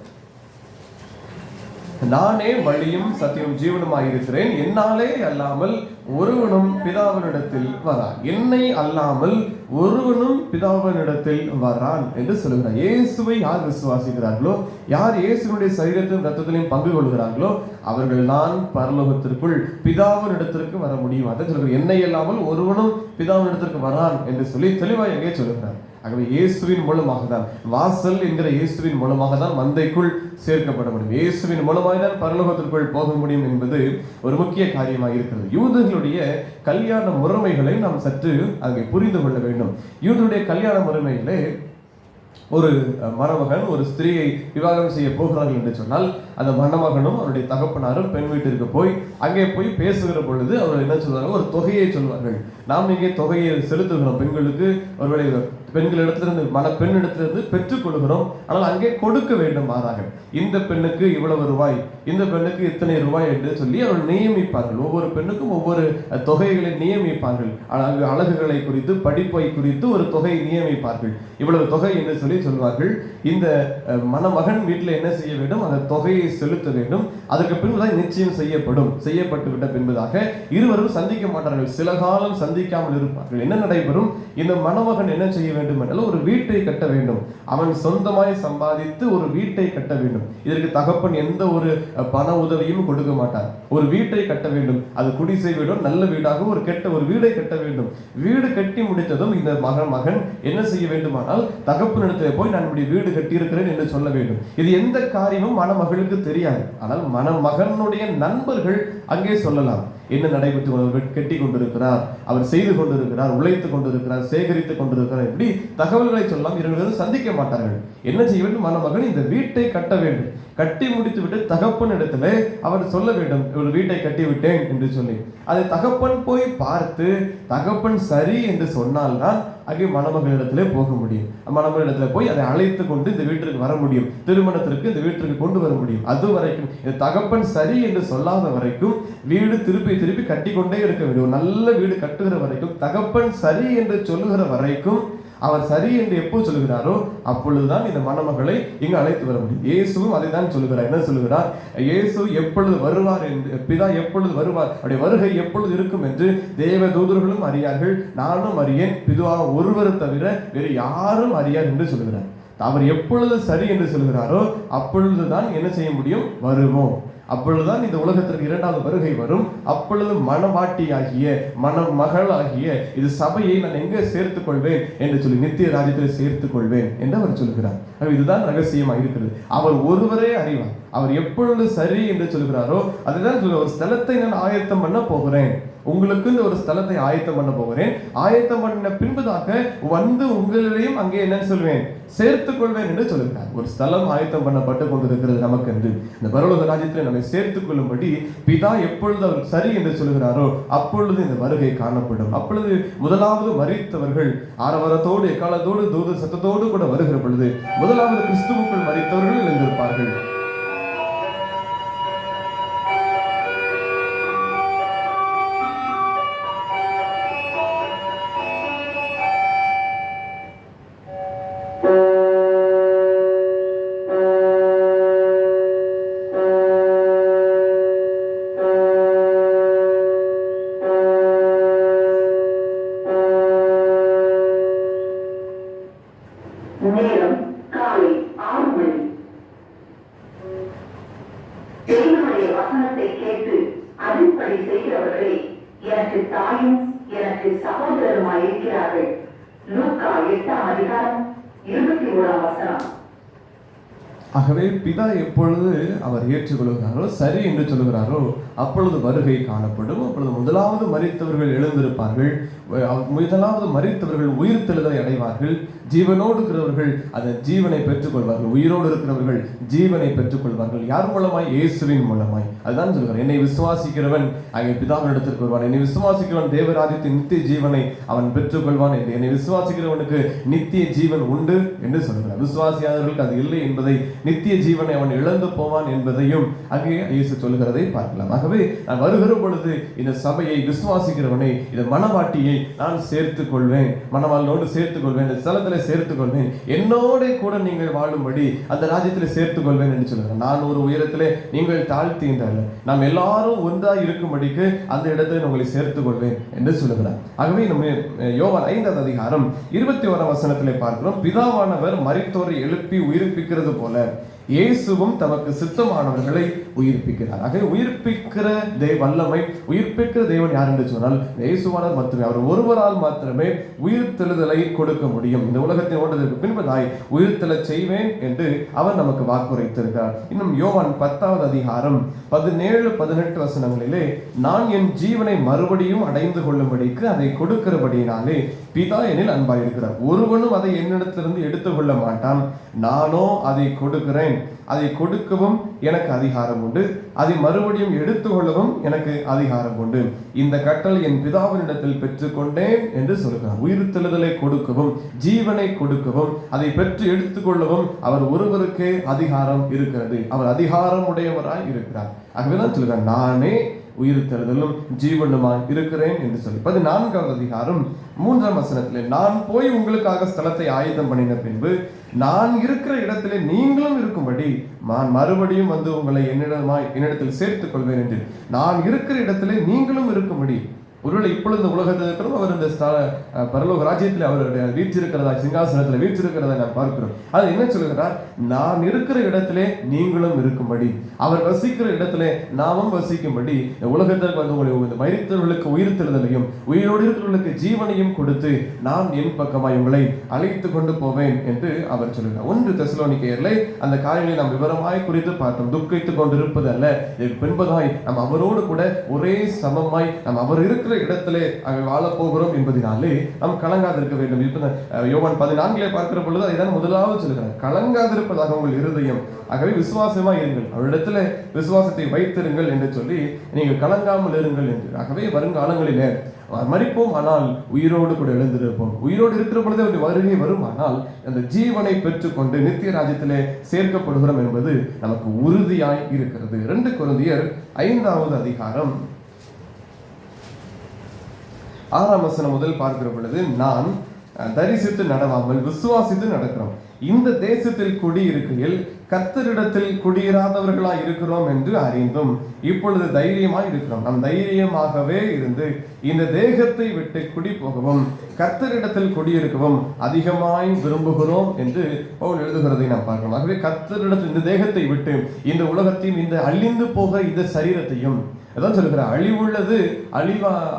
நானே வழியும் சத்தியம் ஜீவனுமாய் இருக்கிறேன், என்னாலே அல்லாமல் ஒருவனும் பிதாவினிடத்தில் வரான், என்னை அல்லாமல் ஒருவனும் பிதாவினிடத்தில் வரான் என்று சொல்லுகிறார். இயேசுவை யார் விசுவாசிக்கிறார்களோ, யார் இயேசுனுடைய சரீரத்திலும் இரத்தத்திலையும் பங்கு கொள்கிறார்களோ அவர்கள் தான் பரலோகத்திற்குள் பிதாவினிடத்திற்கு வர முடியும். அதை சொல்கிறார், என்னை அல்லாமல் ஒருவனும் பிதாவினிடத்திற்கு வரான் என்று சொல்லி தெளிவாக எங்கே சொல்லுகிறார். ஆகவே இயேசுவின் மூலமாக தான், வாசல் என்கிற இயேசுவின் மூலமாக தான் மந்தைக்குள் சேர்க்கப்பட முடியும், இயேசுவின் மூலமாக தான் பரலோகத்திற்குள் போக முடியும் என்பது ஒரு முக்கிய காரியமாக இருக்கிறது. யூதர்களுடைய கல்யாண முறைமைகளை நாம் சற்று அங்கே புரிந்து கொள்ள வேண்டும். யூதருடைய கல்யாண முறைமையிலே ஒரு மணமகன் ஒரு ஸ்திரீயை விவாகம் செய்ய போகிறார்கள் என்று சொன்னால் அந்த மணமகனும் அவருடைய தகப்பனாரும் பெண் வீட்டிற்கு போய் அங்கே போய் பேசுகிற பொழுது அவர்கள் என்ன சொல்வார்கள்? ஒரு தொகையை சொல்வார்கள். நாம் இங்கே தொகையை செலுத்துகிறோம், பெண்களுக்கு ஒருவேளை பெண்களிடத்திலிருந்து பெண்ணிடத்திலிருந்து பெற்றுக் கொள்கிறோம். ஆனால் அங்கே கொடுக்க வேண்டும். மாறாக இந்த பெண்ணுக்கு இவ்வளவு ரூபாய், இந்த பெண்ணுக்கு இத்தனை ரூபாய் என்று சொல்லி அவர்கள் நியமிப்பார்கள். ஒவ்வொரு பெண்ணுக்கும் ஒவ்வொரு தொகைகளை நியமிப்பார்கள். அழகுகளை குறித்து, படிப்பை குறித்து ஒரு தொகையை நியமிப்பார்கள். இவ்வளவு தொகை என்று சொல்லி சொல்வார்கள். இந்த மணமகன் வீட்டில் என்ன செய்ய வேண்டும்? அந்த தொகையை செலுத்த வேண்டும். அதற்கு பின்புதான் நிச்சயம் செய்யப்பட்டு விட்ட பின்பதாக இருவரும் சந்திக்க மாட்டார்கள். சில காலம் சந்திக்காமல் இருப்பார்கள். என்ன நடைபெறும்? இந்த மணமகன் என்ன செய்ய வேண்டும் என்றால் ஒரு வீட்டை கட்ட வேண்டும். அவன் சொந்தமாய் சம்பாதித்து ஒரு வீட்டை கட்ட வேண்டும். இதற்கு தகப்பன் எந்த ஒரு பண உதவியும் கொடுக்க மாட்டார். ஒரு வீட்டை கட்ட வேண்டும். அது குடிசை வீடோ நல்ல வீடாக ஒரு வீடை கட்ட வேண்டும். வீடு கட்டி முடித்ததும் இந்த மகன் என்ன செய்ய வேண்டுமானால் தகப்பனிடத்தில் போய் நான் இப்படி வீடு கட்டியிருக்கிறேன் என்று சொல்ல வேண்டும். இது எந்த காரியமும் மணமகளுக்கு தெரியாது. ஆனால் மணமகனுடைய நண்பர்கள் அங்கே சொல்லலாம். என்ன நடைபெற்று கட்டி கொண்டிருக்கிறார், அவர் செய்து கொண்டிருக்கிறார், உழைத்துக் கொண்டிருக்கிறார், சேகரித்துக் கொண்டிருக்கிறார், இப்படி தகவல்களை சொல்லலாம். இருவரும் சந்திக்க மாட்டார்கள். என்ன செய்ய வேண்டும்? மணமகன் இந்த வீட்டை கட்ட வேண்டும். கட்டி முடித்து விட்டு தகப்பன் இடத்துல அவர் சொல்ல வேண்டும், ஒரு வீட்டை கட்டி விட்டேன் என்று சொல்லி. அதை தகப்பன் போய் பார்த்து தகப்பன் சரி என்று சொன்னால்தான் அங்கே மணமகளிடத்திலே போக முடியும். மணமகளிடத்துல போய் அதை அழைத்து கொண்டு இந்த வீட்டிற்கு வர முடியும். திருமணத்திற்கு இந்த வீட்டிற்கு கொண்டு வர முடியும். அது வரைக்கும் இந்த தகப்பன் சரி என்று சொல்லாத வரைக்கும் வீடு திருப்பி கட்டி கொண்டே இருக்க வேண்டும். நல்ல வீடு கட்டுகிற வரைக்கும், தகப்பன் சரி என்று சொல்லுகிற வரைக்கும், அவர் சரி என்று எப்போ சொல்லுகிறாரோ அப்பொழுதுதான் இந்த மணமகளை இங்கு அழைத்து வர முடியும். இயேசுவும் அதை தான் சொல்லுகிறார். என்ன சொல்லுகிறார்? இயேசு எப்பொழுது வருவார் என்று, பிதா எப்பொழுது வருவார், அவருடைய வருகை எப்பொழுது இருக்கும் என்று தேவ தூதர்களும் அறியார்கள், நானும் அறியேன், பிதா ஒருவர் தவிர வேறு யாரும் அறியார் என்று சொல்லுகிறார். அவர் எப்பொழுது சரி என்று சொல்கிறாரோ அப்பொழுதுதான் என்ன செய்ய முடியும்? வருவோம். அப்பொழுதுதான் இந்த உலகத்திற்கு இரண்டாவது வருகை வரும். அப்பொழுது மணவாட்டியாகிய மணமகளாகிய இது சபையை நான் எங்கே சேர்த்துக் கொள்வேன் என்று சொல்லி நித்திய ராஜ்யத்தில் சேர்த்துக் கொள்வேன் என்று அவர் சொல்கிறார். இதுதான் ரகசியமாக இருக்கிறது. அவர் ஒருவரே அறிவார். அவர் எப்பொழுது சரி என்று சொல்கிறாரோ அதுதான் சொல்ல, ஒரு ஸ்தலத்தை நான் ஆயத்தம் பண்ண போகிறேன், உங்களுக்கு ஒரு ஸ்தலத்தை ஆயத்தம் பண்ண போகிறேன், ஆயத்தம் பண்ண பின்பதாக வந்து உங்களிடையும் அங்கே என்ன சொல்வேன்? சேர்த்துக் கொள்வேன் என்று சொல்லுகிறார். ஒரு ஸ்தலம் ஆயத்தம் பண்ணப்பட்டு கொண்டிருக்கிறது நமக்கு என்று. இந்த பரலோக ராஜ்யத்தில் நம்மை சேர்த்துக் கொள்ளும்படி பிதா எப்பொழுது அவர் சரி என்று சொல்கிறாரோ அப்பொழுது இந்த வருகை காணப்படும். அப்பொழுது முதலாவது மரித்தவர்கள் ஆரவாரத்தோடு எக்காலத்தோடு தூத சத்தத்தோடு கூட வருகிற பொழுது முதலாவது கிறிஸ்துவுக்குள் மரித்தவர்கள் எழுந்திருப்பார்கள். நேரம் காலை 6 மணி. தேவனுடைய வசனத்தை கேட்டு அதன்படி செய்கிறவர்களே எனக்கு தாயும் எனக்கு சகோதரருமாய் இருக்கிறார்கள். லூக்கா 8ஆம் அதிகாரம் 21ஆம் வசனம். ஆகவே பிதா எப்பொழுது அவர் ஏற்றுக்கொள்கிறாரோ சரி என்று சொல்லுகிறாரோ அப்பொழுது வருகை காணப்படும். அப்பொழுது முதலாவது மரித்தவர்கள் எழுந்திருப்பார்கள். முதலாவது மரித்தவர்கள் உயிர்த்தெழுதலை அடைவார்கள். ஜீவனோடு இருக்கிறவர்கள் அந்த ஜீவனை பெற்றுக்கொள்வார்கள். உயிரோடு இருக்கிறவர்கள் ஜீவனை பெற்றுக்கொள்வார்கள். யார் மூலமாய்? இயேசுவின் மூலமாய். அதுதான் சொல்கிறார், என்னை விசுவாசிக்கிறவன் அங்கே பிதாவினிடத்திற்கு வருவான், என்னை விசுவாசிக்கிறவன் தேவராஜ்யத்தின் நித்திய ஜீவனை அவன் பெற்றுக்கொள்வான் என்று. என்னை விசுவாசிக்கிறவனுக்கு நித்திய ஜீவன் உண்டு என்று சொல்கிறார். விசுவாசியாதவர்களுக்கு அது இல்லை என்பதை, நித்திய ஜீவனை அவன் இழந்து போவான் என்பதையும் அங்கே இயேசு சொல்கிறதை பார்க்கலாம். ஆகவே நான் வருகிற பொழுது இந்த சபையை விசுவாசிக்கிறவனை, இந்த மணவாட்டியை நான் சேர்த்துக் கொள்வேன், மணவாளனோடு சேர்த்துக் கொள்வேன், இந்த ஸ்தலத்தில் சேர்த்துக் கொள்வேன், என்னோட கூட நீங்கள் வாழும்படி அந்த ராஜ்யத்தில் சேர்த்துக் கொள்வேன் என்று சொல்கிறார். நான் ஒரு உயரத்திலே நீங்கள் தாழ்த்தியிருந்தார்கள், நாம் எல்லாரும் ஒன்றாக இருக்கும்படிக்கு அந்த இடத்தை உங்களை சேர்த்துக் கொள்வேன் என்று சொல்லுகிறார். ஆகவே நம்ம யோவான் 5ஆம் அதிகாரம் 21ஆம் வசனத்திலே பார்க்கிறோம், பிதாவானவர் மரித்தோரை எழுப்பி உயிர்ப்பிக்கிறது போல இயேசுவும் தமக்கு சித்தமானவர்களை உயிர்ப்பிக்கிறார். ஆக உயிர்ப்பிக்கிற வல்லமை, உயிர்ப்பிக்கிற தேவன் யார் என்று சொன்னால் இயேசுவானவர் மட்டுமே. அவர் ஒருவரால் மாத்திரமே உயிர்த்தெழுதலை கொடுக்க முடியும். இந்த உலகத்தின் ஓட்டத்திற்கு பின்பதாய் உயிர்த்தெழச் செய்வேன் என்று அவர் நமக்கு வாக்குரைத்திருக்கிறார். இன்னும் யோவான் 10ஆவது அதிகாரம் 17-18 வசனங்களிலே, நான் என் ஜீவனை மறுபடியும் அடைந்து கொள்ளும்படிக்கு அதை கொடுக்கிறபடியினாலே பிதா என்னில் அன்பாயிருக்கிறார். ஒருவனும் அதை என்னிடத்திலிருந்து எடுத்துக்கொள்ள மாட்டான், நானோ அதை கொடுக்கிறேன். அதை கொடுக்கவும் எனக்கு அதிகாரம் உண்டு, அதை மறுபடியும் எடுத்துக்கொள்ளவும் எனக்கு அதிகாரம் உண்டு. இந்த கட்டளை என் பிதாவினிடத்தில் பெற்றுக்கொண்டேன் என்று சொல்கிறார். உயிர்த்தெழுதலை கொடுக்கவும் ஜீவனை கொடுக்கவும் அதை பெற்று எடுத்துக்கொள்ளவும் அவர் ஒருவருக்கே அதிகாரம் இருக்கிறது. அவர் அதிகாரம் உடையவராய் இருக்கிறார். ஆகவேதான் சொல்கிறார், நானே உயிர்த்தெழுதலும் ஜீவனுமாய் இருக்கிறேன் என்று சொல்லி. 14வது அதிகாரம் 3ஆம் வசனத்திலே, நான் போய் உங்களுக்காக ஸ்தலத்தை ஆயத்தம் பண்ணின பின்பு நான் இருக்கிற இடத்திலே நீங்களும் இருக்கும்படி நான் மறுபடியும் வந்து உங்களை என்னிடத்தில் சேர்த்துக் கொள்வேன் என்று. நான் இருக்கிற இடத்திலே நீங்களும் இருக்கும்படி. ஒருவேளை இப்பொழுது உலகத்தில் இருக்கிறோம், அவர் இந்த பரலோக ராஜ்யத்தில் அவருடைய வீற்றிருக்கிறதா, சிங்காசனத்தில் வீற்றிருக்கிறதா நாம் பார்க்கிறோம். அது என்ன சொல்கிறார்? நான் இருக்கிற இடத்திலே நீங்களும் இருக்கும்படி, அவர் வசிக்கிற இடத்திலே நாமும் வசிக்கும்படி உலகத்திற்கு வந்து உங்களை மரித்தவர்களுக்கு உயிர்த்தெழுதலையும் உயிரோடு இருக்கிறவர்களுக்கு ஜீவனையும் கொடுத்து நான் என் பக்கமாய் உங்களை அழைத்து கொண்டு போவேன் என்று அவர் சொல்கிறார். 1 தெசலோனிக்கேயரிலே அந்த காரியங்களை நாம் விவரமாய் குறித்து பார்த்தோம். துக்கித்துக் கொண்டிருப்பது அல்ல, பின்பதாய் நாம் அவரோடு கூட ஒரே சமமாய் நாம் அவர் இருக்கிற இடத்திலே வாழ போகிறோம் என்பதனாலே நாம் கலங்காதிருக்க வேண்டும். இப்ப யோவான் 14 பார்க்கிற பொழுது அதைதான் முதலாவது சொல்கிறார், கலங்காதிருப்பதாக உங்கள் இருதயம். ஆகவே விசுவாசமா இருங்கள், அவரிடத்துல விசுவாசத்தை வைத்திருங்கள் என்று சொல்லி நீங்கள் கலங்காமல் இருங்கள் என்று. ஆகவே வருங்காலங்களிலே மரிப்போம், ஆனால் உயிரோடு கூட எழுந்திருப்போம். உயிரோடு இருக்கிற பொழுது அவருடைய வருகை வரும், ஆனால் அந்த ஜீவனை பெற்றுக்கொண்டு நித்திய ராஜ்யத்திலே சேர்க்கப்படுகிறோம் என்பது நமக்கு உறுதியாய் இருக்கிறது. 2 கொரிந்தியர் 5வது அதிகாரம் 6ஆம் வசனம் முதல் பார்க்கிற பொழுது, நான் தரிசித்து நடவாமல் விசுவாசித்து நடக்கிறோம். இந்த தேசத்தில் குடியிருக்கையில் கர்த்தரிடத்தில் குடியிராதவர்களாய் இருக்கிறோம் என்று அறிந்தும் இப்பொழுது தைரியமாய் இருக்கிறோம். நாம் தைரியமாகவே இருந்து இந்த தேகத்தை விட்டு குடி போகவும் கர்த்தரிடத்தில் குடியிருக்கவும் அதிகமாய் விரும்புகிறோம் என்று பவுல் எழுதுகிறதை நாம் பார்க்கிறோம். ஆகவே கர்த்தரிடத்தில் இந்த தேகத்தை விட்டு இந்த உலகத்தையும் இந்த அழிந்து போக இந்த சரீரத்தையும் அதான் சொல்லுகிறார், அழிவுள்ளது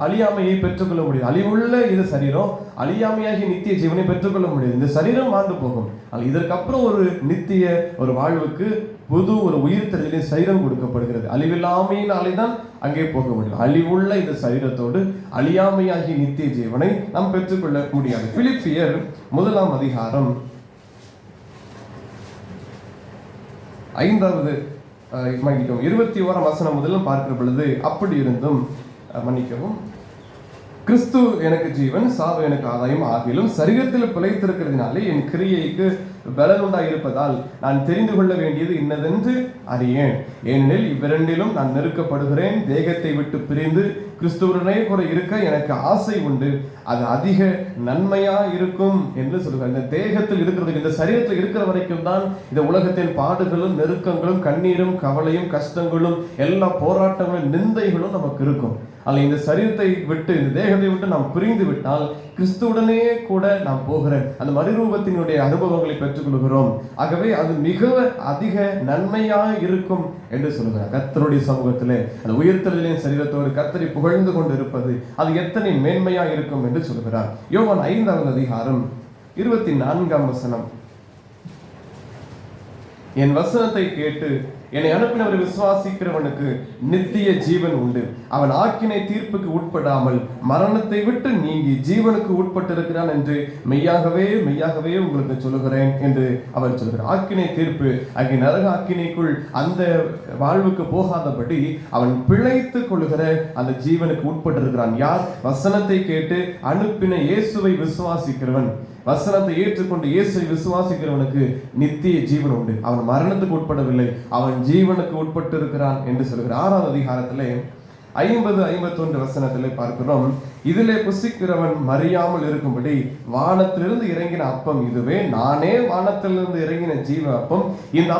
அழியாமையை பெற்றுக்கொள்ள முடியும். அழிவுள்ள இது சரீரம் அழியாமையாகி நித்திய ஜீவனை பெற்றுக்கொள்ள முடியும். இந்த சரீரம் ஆண்டு போகும், ஆனால் இதற்கப்புறம் ஒரு நித்திய ஒரு வாழ்வுக்கு புது ஒரு உயிர்த்தெழுதலின் சரீரம் கொடுக்கப்படுகிறது. அழிவில்லாமையினாலே தான் அங்கே போக முடியும். அழிவுள்ள இந்த சரீரத்தோடு அழியாமையாகி நித்திய ஜீவனை நாம் பெற்றுக்கொள்ள முடியாது. பிலிப்பியர் 1ஆம் அதிகாரம் 5வது 21ஆம் வசனம் முதலும் பார்க்கிற பொழுது, அப்படி இருந்தும் மன்னிக்கவும், கிறிஸ்து எனக்கு ஜீவன், சாவு எனக்கு ஆதாயம் ஆகிலும் சரீரத்தில் பிழைத்திருக்கிறதுனாலே என் கிரியைக்கு பலனுண்டாயிருப்பதால் நான் தெரிந்து கொள்ள வேண்டியது இன்னதென்று அறியேன். ஏனெனில் இவ்விரண்டிலும் நான் நெருக்கப்படுகிறேன். தேகத்தை விட்டு பிரிந்து கிறிஸ்துவனை கூட இருக்க எனக்கு ஆசை உண்டு, அது அதிக நன்மையா இருக்கும் என்று சொல்லுகிறார். இந்த தேகத்தில் இருக்கிறதுக்கு, இந்த சரீரத்தில் இருக்கிற வரைக்கும் தான் இந்த உலகத்தின் பாடுகளும் நெருக்கங்களும் கண்ணீரும் கவலையும் கஷ்டங்களும் எல்லா போராட்டங்களும் நிந்தைகளும் நமக்கு இருக்கும். ஆனால் இந்த சரீரத்தை விட்டு இந்த தேகத்தை விட்டு நாம் பிரிந்து விட்டால் கிறிஸ்துவுடனே கூட நாம் போகிற அந்த மறுரூபத்தினுடைய அனுபவங்களை பெற்றுக்கொள்கிறோம். ஆகவே அது மிக அதிக நன்மையா இருக்கும் என்று சொல்லுகிறார். கர்த்தருடைய சமூகத்திலே அந்த உயிர்த்தெழுதலின் சரீரத்தோடு கர்த்தரை புகழ்ந்து கொண்டு இருப்பது அது எத்தனை மேன்மையா இருக்கும் என்று சொல்லுகிறார். யோவான் 5வது அதிகாரம் 24ஆம் வசனம், என் வசனத்தை கேட்டு என்னை அனுப்பினவரை விசுவாசிக்கிறவனுக்கு நித்திய ஜீவன் உண்டு, அவன் ஆக்கினை தீர்ப்புக்கு உட்படாமல் மரணத்தை விட்டு நீங்கி ஜீவனுக்கு உட்பட்டிருக்கிறான் என்று மெய்யாகவே மெய்யாகவே உங்களுக்கு சொல்லுகிறேன் என்று அவர் சொல்கிறார். ஆக்கினை தீர்ப்பு ஆகிய நரக ஆக்கினைக்குள் அந்த வாழ்வுக்கு போகாதபடி அவன் பிழைத்துக் கொள்ளுகிற அந்த ஜீவனுக்கு உட்பட்டிருக்கிறான். யார்? வசனத்தை கேட்டு அனுப்பின இயேசுவை விசுவாசிக்கிறவன், வசனத்தை ஏற்றுக்கொண்டு இயேசுவை விசுவாசிக்கிறவனுக்கு நித்திய ஜீவன் உண்டு. அவன் மரணத்துக்கு உட்படவில்லை, அவன் ஜீவனுக்கு உட்பட்டு இருக்கிறான் என்று சொல்கிறார். 6வது அதிகாரத்திலே 50-51 வசனத்திலே பார்க்கிறோம், இதிலே புசிக்கிறவன் மறியாமல் இருக்கும்படி வானத்திலிருந்து இறங்கின அப்பம் இதுவே, நானே வானத்திலிருந்து இறங்கின ஜீவ அப்பம். இந்த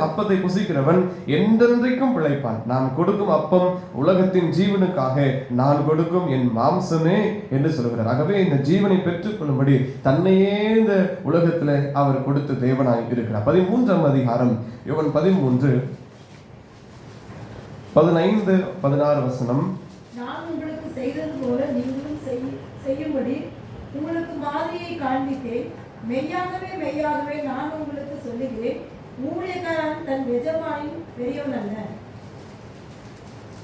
அப்பத்தை புசிக்கிறவன் என்றென்றைக்கும் பிழைப்பான். நான் கொடுக்கும் அப்பம் உலகத்தின் ஜீவனுக்காக நான் கொடுக்கும் என் மாம்சமே என்று சொல்கிறார். ஆகவே இந்த ஜீவனை பெற்றுக் கொள்ளும்படி தன்னையே இந்த உலகத்தில் அவர் கொடுத்த தேவனாய் இருக்கிறார். 13ஆம் அதிகாரம் யோவான் 13-15-16 வசனம், நான் உங்களுக்கு செய்தது போல நீங்களும் செய்யும்படி உங்களுக்கு மாதிரியை காண்பித்தேன். மெய்யாகவே மெய்யாகவே நான் உங்களுக்கு சொல்லுகிறேன், ஊழியக்காரன் தன் எஜமானின் பெரியவன் அல்ல.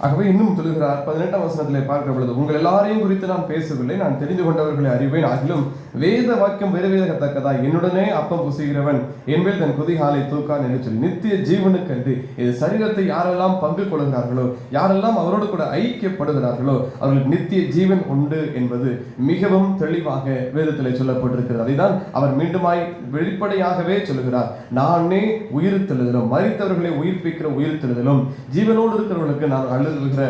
ஆகவே இன்னும் சொல்லுகிறார் 18ஆம் வசனத்திலே பார்க்கிற பொழுது, உங்கள் எல்லாரையும் குறித்து நான் பேசவில்லை, நான் தெரிந்து கொண்டவர்களை அறிவேன், ஆகிலும் வேத வாக்கியம் நிறைவேறத்தக்கதா என்னுடனே அப்பம் புசிக்கிறவன் என்பேல் தன் குதிகாலை தூக்கான் என்று சொல்லி நித்திய ஜீவனுக்கு என்று இது சரீரத்தை யாரெல்லாம் பங்கு கொள்கிறார்களோ, யாரெல்லாம் அவரோடு கூட ஐக்கியப்படுகிறார்களோ அவர்களுக்கு நித்திய ஜீவன் உண்டு என்பது மிகவும் தெளிவாக வேதத்திலே சொல்லப்பட்டிருக்கிறது. அதைதான் அவர் மீண்டுமாய் வெளிப்படையாகவே சொல்லுகிறார். நானே உயிர்த்தெழுதலும், மரித்தவர்களை உயிர்ப்பிக்கிற உயிர்த்தெழுதலும், ஜீவனோடு இருக்கிறவர்களுக்கு நான் அழுதுகிற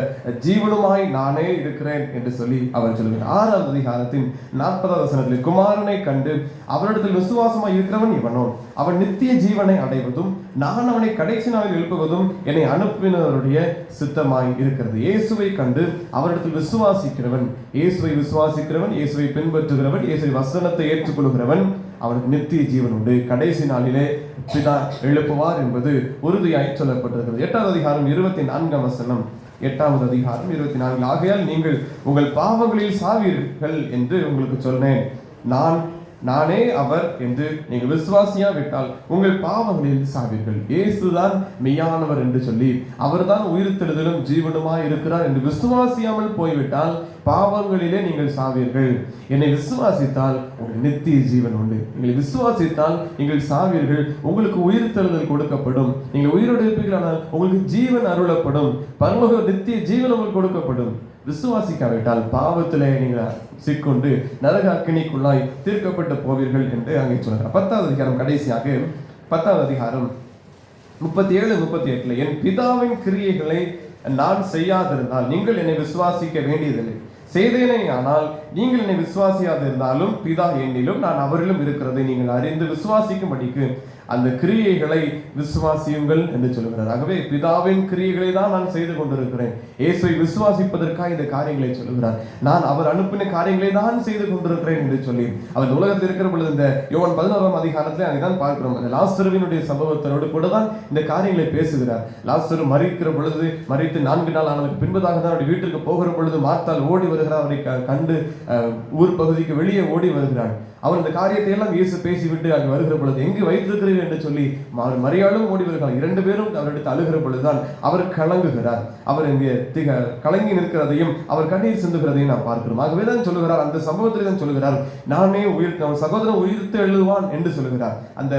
ஜீவனுமாய் நானே இருக்கிறேன் என்று சொல்லி அவர் சொல்லுகிறார். 6ஆவது அதிகாரத்தின் 40ஆவது வசனத்தில், குமாரனை கண்டு அவரிடத்தில் விசுவாசமாய் இருக்கிறவன் இவனோ, அவன் நித்திய ஜீவனை அடைவதும் நான் அவனை கடைசி நாளில் எழுப்புவதும் என்னை அனுப்பினவருடைய சித்தமாய் இருக்கிறது. இயேசுவை கண்டு அவரிடத்தில் விசுவாசிக்கிறவன், இயேசுவை விசுவாசிக்கிறவன், இயேசுவை பின்பற்றுகிறவன், இயேசுவை வசனத்தை ஏற்றுக்கொள்கிறவன் அவனுக்கு நித்திய ஜீவன் உண்டு, கடைசி நாளிலே பிதா எழுப்புவார் என்பது உறுதியாய் சொல்லப்பட்டிருக்கிறது. 8வது அதிகாரம் 24ஆம் வசனம், 8வது அதிகாரம் 24, ஆகையால் நீங்கள் உங்கள் பாவங்களில் சாவீர்கள் என்று உங்களுக்கு சொன்னேன், நானே அவர் என்று நீங்கள் விசுவாசியாவிட்டால் உங்கள் பாவங்களில் சாவீர்கள். இயேசுதான் மெய்யானவர் என்று சொல்லி அவர்தான் உயிர்த்தெழுதலும் ஜீவனுமாய் இருக்கிறார் என்று விசுவாசியாமல் போய்விட்டால் பாவங்களிலே நீங்கள் சாவீர்கள். என்னை விசுவாசித்தால் உங்களுக்கு நித்திய ஜீவன் உண்டு. நீங்கள் விசுவாசித்தால் நீங்கள் சாவீர்கள், உங்களுக்கு உயிர்த்தெழுதல் கொடுக்கப்படும். நீங்கள் உயிரோடு இருப்பீர்களானால் உங்களுக்கு ஜீவன் அருளப்படும், பரலோக நித்திய ஜீவன் உங்களுக்கு கொடுக்கப்படும். விசுவாசிக்காவிட்டால் பாவத்திலே நீங்கள் சிக்கொண்டு நரக அக்கினிக்குள்ளாய் தீர்க்கப்பட்டு போவீர்கள் என்று அங்கே சொல்கிறார். 10வது அதிகாரம் கடைசியாக 10வது அதிகாரம் 37-38, என் பிதாவின் கிரியைகளை நான் செய்யாதிருந்தால் நீங்கள் என்னை விசுவாசிக்க வேண்டியதில்லை, செய்தேனே ஆனால் நீங்கள் என்னை விசுவாசியாதிருந்தாலும் பிதா என்னிலும் நான் அவரிலும் இருக்கிறதை நீங்கள் அறிந்து விசுவாசிக்கும்படிக்கு அந்த கிரியைகளை விசுவாசியுங்கள் என்று சொல்கிறார். ஆகவே பிதாவின் கிரியைகளை தான் நான் செய்து கொண்டிருக்கிறேன். இயேசுவை விசுவாசிப்பதற்காக இந்த காரியங்களை சொல்லுகிறார். நான் அவர் அனுப்பின காரியங்களை தான் செய்து கொண்டிருக்கிறேன் என்று சொல்லி அவர் உலகத்தில் இருக்கிற பொழுது இந்த யோவான் 11ஆம் அதிகாரத்தில் அதைதான் பார்க்கிறோம். அந்த லாசருவினுடைய சம்பவத்தோடு கூட தான் இந்த காரியங்களை பேசுகிறார். லாசரு மரிக்கிற பொழுது, மரித்து 4 நாள் ஆனதுக்கு பின்பதாக தான் அவருடைய வீட்டிற்கு போகிற பொழுது மார்த்தாள் ஓடி வருகிறார். அவரை கண்டு ஊர் பகுதிக்கு வெளியே ஓடி வருகிறார். அவர் இந்த காரியத்தை எல்லாம் இயேசு பேசிவிட்டு அங்கு வருகிற பொழுது, எங்கு வைத்திருக்கிறீர்கள் என்று சொல்லி மரியாளும் ஓடி வருகிறார். 2 பேரும் அவரிடத்து அழுகிற பொழுதுதான் அவர் கலங்குகிறார். அவர் இங்கே கலங்கி நிற்கிறதையும் அவர் கண்ணீர் சிந்துகிறதையும் நாம் பார்க்கிறோம். ஆகவே தான் சொல்லுகிறார், அந்த சம்பவத்தில் தான் சொல்லுகிறார், நானே சகோதரன் உயிர்த்து எழுதுவான் என்று சொல்லுகிறார். அந்த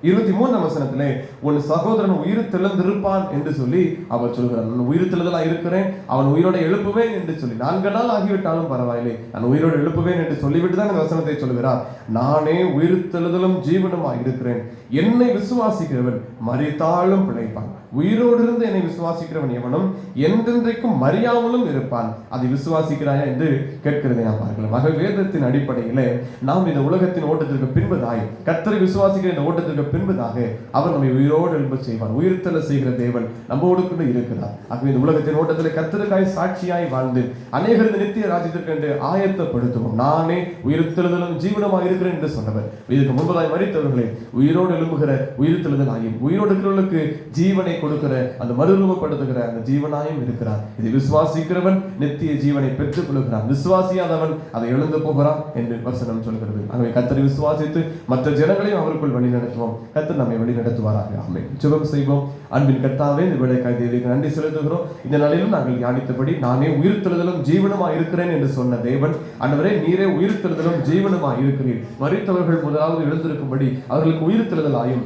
23ஆம் வசனத்திலே உன் சகோதரன் உயிர் தெழுந்திருப்பான் என்று சொல்லி அவர் சொல்கிறார். நான் உயிர் தெழுதலா இருக்கிறேன், அவன் உயிரோட எழுப்புவேன் என்று சொல்லி 4 நாள் ஆகிவிட்டாலும் பரவாயில்லை, நான் உயிரோடு எழுப்புவேன் என்று சொல்லிவிட்டு தான் இந்த வசனத்தை சொல்கிறார். நானே உயிர் தெழுதலும் ஜீவனுமாய் இருக்கிறேன், என்னை விசுவாசிக்கிறவன் மரித்தாலும் பிழைப்பான், உயிரோடு இருந்து என்னை விசுவாசிக்கிறவன் எவனும் என்றென்றைக்கும் மறியாமலும் இருப்பான், அதை விசுவாசிக்கிறாயா என்று கேட்கிறதை நாம் பார்க்கலாம். ஆக வேதத்தின் அடிப்படையிலே நாம் இந்த உலகத்தின் ஓட்டத்திற்கு பின்பதாய், கர்த்தரை விசுவாசிக்கிற இந்த ஓட்டத்திற்கு பின்பதாக அவர் நம்மை உயிரோடு எழுப்ப செய்வார். உயிர்த்தெழ செய்கிற தேவன் நம்மோடு கூட இருக்கிறார். ஆகவே இந்த உலகத்தின் ஓட்டத்தில் கர்த்தருக்காய் சாட்சியாய் வாழ்ந்து அநேகர் இந்த நித்திய ராஜ்யத்திற்கு என்று ஆயத்தப்படுத்துவோம். நானே உயிர்த்தெழுதலும் ஜீவனமாக இருக்கிறேன் என்று சொன்னவர் இதுக்கு முன்பதாய் மரித்தவர்களை உயிரோடு எழும்புகிற உயிர்த்தெழுதல் ஆகியும் உயிரோடு இருக்கிறவர்களுக்கு ஜீவனை கொடுக்கிற அந்த மறுரூபப்படுத்துகிற அந்த ஜீவனாயும் இருக்கிறார். இதை விசுவாசிக்கிறவன் நித்திய ஜீவனை பெற்றுக் கொள்கிறான், விசுவாசியாதவன் அதை எழுந்து போகிறான் என்று வசனம் சொல்கிறது. ஆகவே கர்த்தரை விசுவாசித்து மற்ற ஜனங்களையும் அவருக்குள் வழி நடத்துவோம். கர்த்தர் நம்மை வழி நடத்துவாராக. ஆமென். ஜெபம் செய்வோம். அன்பின் கர்த்தாவே, இந்த வேளைக்காய் தேவனுக்கு நன்றி செலுத்துகிறோம். இந்த நாளிலும் நாங்கள் தியானித்தபடி நானே உயிர்த்தெழுதலும் ஜீவனுமாய் இருக்கிறேன் என்று சொன்ன தேவன், ஆண்டவரே நீரே உயிர்த்தெழுதலும் ஜீவனுமாய் இருக்கிறீர். மரித்தவர்கள் முதலாவது எழுந்திருக்கும்படி அவர்களுக்கு உயிர்த்தெழுதல் ஆயும்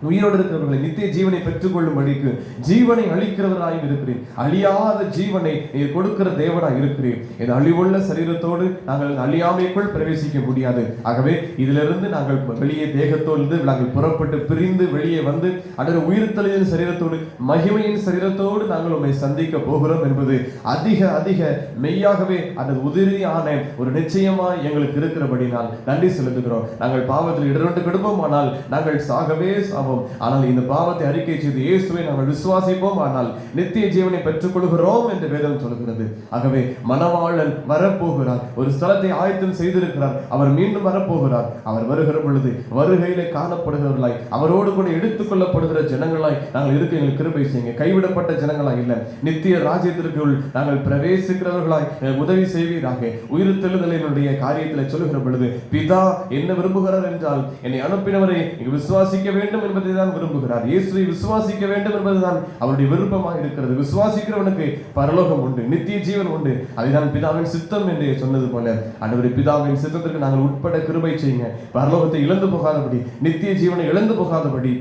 உயிரோடு இருக்கிறவர்களை நித்திய ஜீவனை பெற்றுக் கொள்ளும்படிக்கு ஜீவனை அளிக்கிறவராயும் இருக்கிறேன். அழியாத ஜீவனை நீர் கொடுக்கிற தேவனாய் இருக்கிறேன். இந்த அழிவுள்ள சரீரத்தோடு நாங்கள் அழியாமைக்குள் பிரவேசிக்க முடியாது. ஆகவே இதிலிருந்து நாங்கள் வெளியே தேகத்தோடு நாங்கள் புறப்பட்டு பிரிந்து வெளியே வந்து அதற்கு உயிர்த்தெழுதலின் சரீரத்தோடு மகிமையின் சரீரத்தோடு நாங்கள் உண்மை சந்திக்க போகிறோம் என்பது அதிக அதிக மெய்யாகவே அது உதிரியான ஒரு நிச்சயமாய் எங்களுக்கு இருக்கிறபடினால் நன்றி செலுத்துகிறோம். நாங்கள் பாவத்தில் இடர்ந்து கெடுப்போமானால் நாங்கள் சாகவே சாவோம். ஆனால் இந்த பாவத்தை அறிக்கை செய்து இயேசுவை நாங்கள் விசுவாசிப்போம், ஆனால் நித்திய ஜீவனை பெற்றுக் கொள்கிறோம் என்று வேதம் சொல்கிறது. ஆகவே மணவாளன் வரப்போகிறார், ஒரு ஸ்தலத்தை ஆயத்தம் செய்திருக்கிறார், அவர் மீண்டும் வரப்போகிறார். அவர் வருகிற பொழுது வருகையிலே காணப்படுகிறவர்களாய் அவரோடு கூட எடுத்துக் கொள்ளப்படுகிற ஜனங்களாய் நாங்கள் இருக்க எங்களுக்கு கிருபை செய்யுங்க. கைவிடப்பட்ட ஜனங்களாய் இல்லை, நித்திய ராஜ்யத்திற்குள் நாங்கள் பிரவேசிக்கிறவர்களாய் உதவி செய்வீராக. உயிர்த்தெழுதலினுடைய காரியத்தில் சொல்லுகிற பொழுது பிதா என்ன விரும்புகிறார் என்றால் என்னை அனுப்பினவரை விசுவாசிக்க வேண்டும் என்பதை என்பதை தான் விரும்புகிறார். இயேசுவை விசுவாசிக்க வேண்டும் என்பதுதான் அவருடைய விருப்பமாக இருக்கிறது. விசுவாசிக்கிறவனுக்கு பரலோகம் உண்டு, நித்திய ஜீவன் உண்டு. அதுதான் பிதாவின் சித்தம் என்று சொன்னது போல ஆண்டவரே, பிதாவின் சித்தத்திற்கு நாங்கள் உட்பட கிருபை செய்யுங்க. பரலோகத்தை இழந்து போகாதபடி, நித்திய ஜீவனை இழந்து போகாதபடி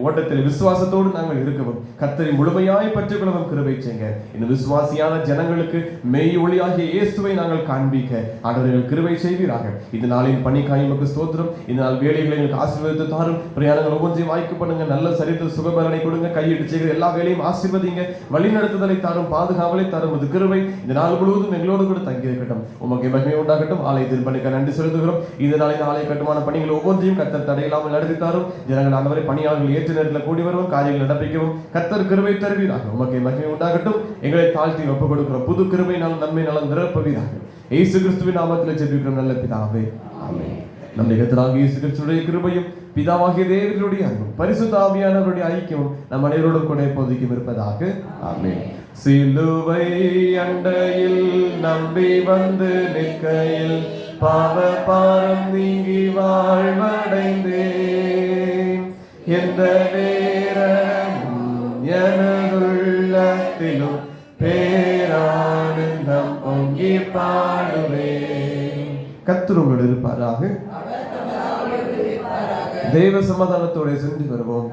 ஓட்டத்தில் விசுவாசத்தோடு நாங்கள் இருக்கவும், கர்த்தரை முழுமையாய் பற்றிக்கொள்ளவும் கிருபை செய்யுங்க. இந்த விசுவாசியான ஜனங்களுக்கு மெய் ஒளியாகிய இயேசுவை நாங்கள் காண்பிக்க ஆண்டவர்கள் கிருபை செய்வீராக. இந்த நாளின் பணிக்காய் உமக்கு ஸ்தோத்திரம். இந்த நாள் வேலைகளை எங்களுக்கு ஆசீர்வதித்து தாரும். பிரயாணங்கள் ஒவ்வொன்றையும் வாய்க்கு பண்ணுங்க. நல்ல சரித்திர சுகபலனை கொடுங்க. கையிட்டு செய்கிற எல்லா வேலையும் ஆசீர்வதிங்க. வழிநடத்துதலை தாரும், பாதுகாவலை தாரும். இது கிருபை இந்த நாள் முழுவதும் எங்களோடு கூட தங்கி இருக்கட்டும். உமக்கு மகிமை உண்டாகட்டும். ஆலயத்தின் பணிக்க நன்றி செலுத்துகிறோம். இந்த நாளின் ஆலய கட்டுமான பணிகள் ஒவ்வொன்றையும் கர்த்தர் தடையில்லாமல் நடத்தி தாரும். ஜனங்கள் ஆண்டவரை பணியாளர்கள் ஏற்ற நேரத்தில் கூடி வருவோம், காரியங்கள் நடப்பிக்கவும் கர்த்தர் கிருபை தருவீராக. உமக்கு மகிமை உண்டாகட்டும். எங்களை தாழ்த்தி ஒப்புக் கொடுக்கிறோம். புது கிருபை நாள் நன்மை நலம் நிரப்புவீராக. இயேசு கிறிஸ்துவின் நாமத்தில் ஜெபிக்கிறோம் நல்ல பிதாவே, ஆமென். நம்முடைய கர்த்தராகிய இயேசு கிறிஸ்துவின் கிருபையும் பிதாவாகிய தேவனுடைய அன்பும் பரிசுத்த ஆவியானவருடைய ஐக்கியமும் நம் அனைவரோடும் கூட எப்போதைக்கும் இருப்பதாக, ஆமென். சிலுவை அண்டையில் நம்பி வந்து நிற்கையில் பாவ பாரம் நீங்கி வாழ்வடைந்தேன். எந்த நேரமும் எனதுள்ளத்திலும் பேரானந்தம் பொங்கி பாடுவேன். கர்த்தர் உங்களோடு இருப்பாராக. தேவ சமாதானத்தோட சென்று வருவோம்.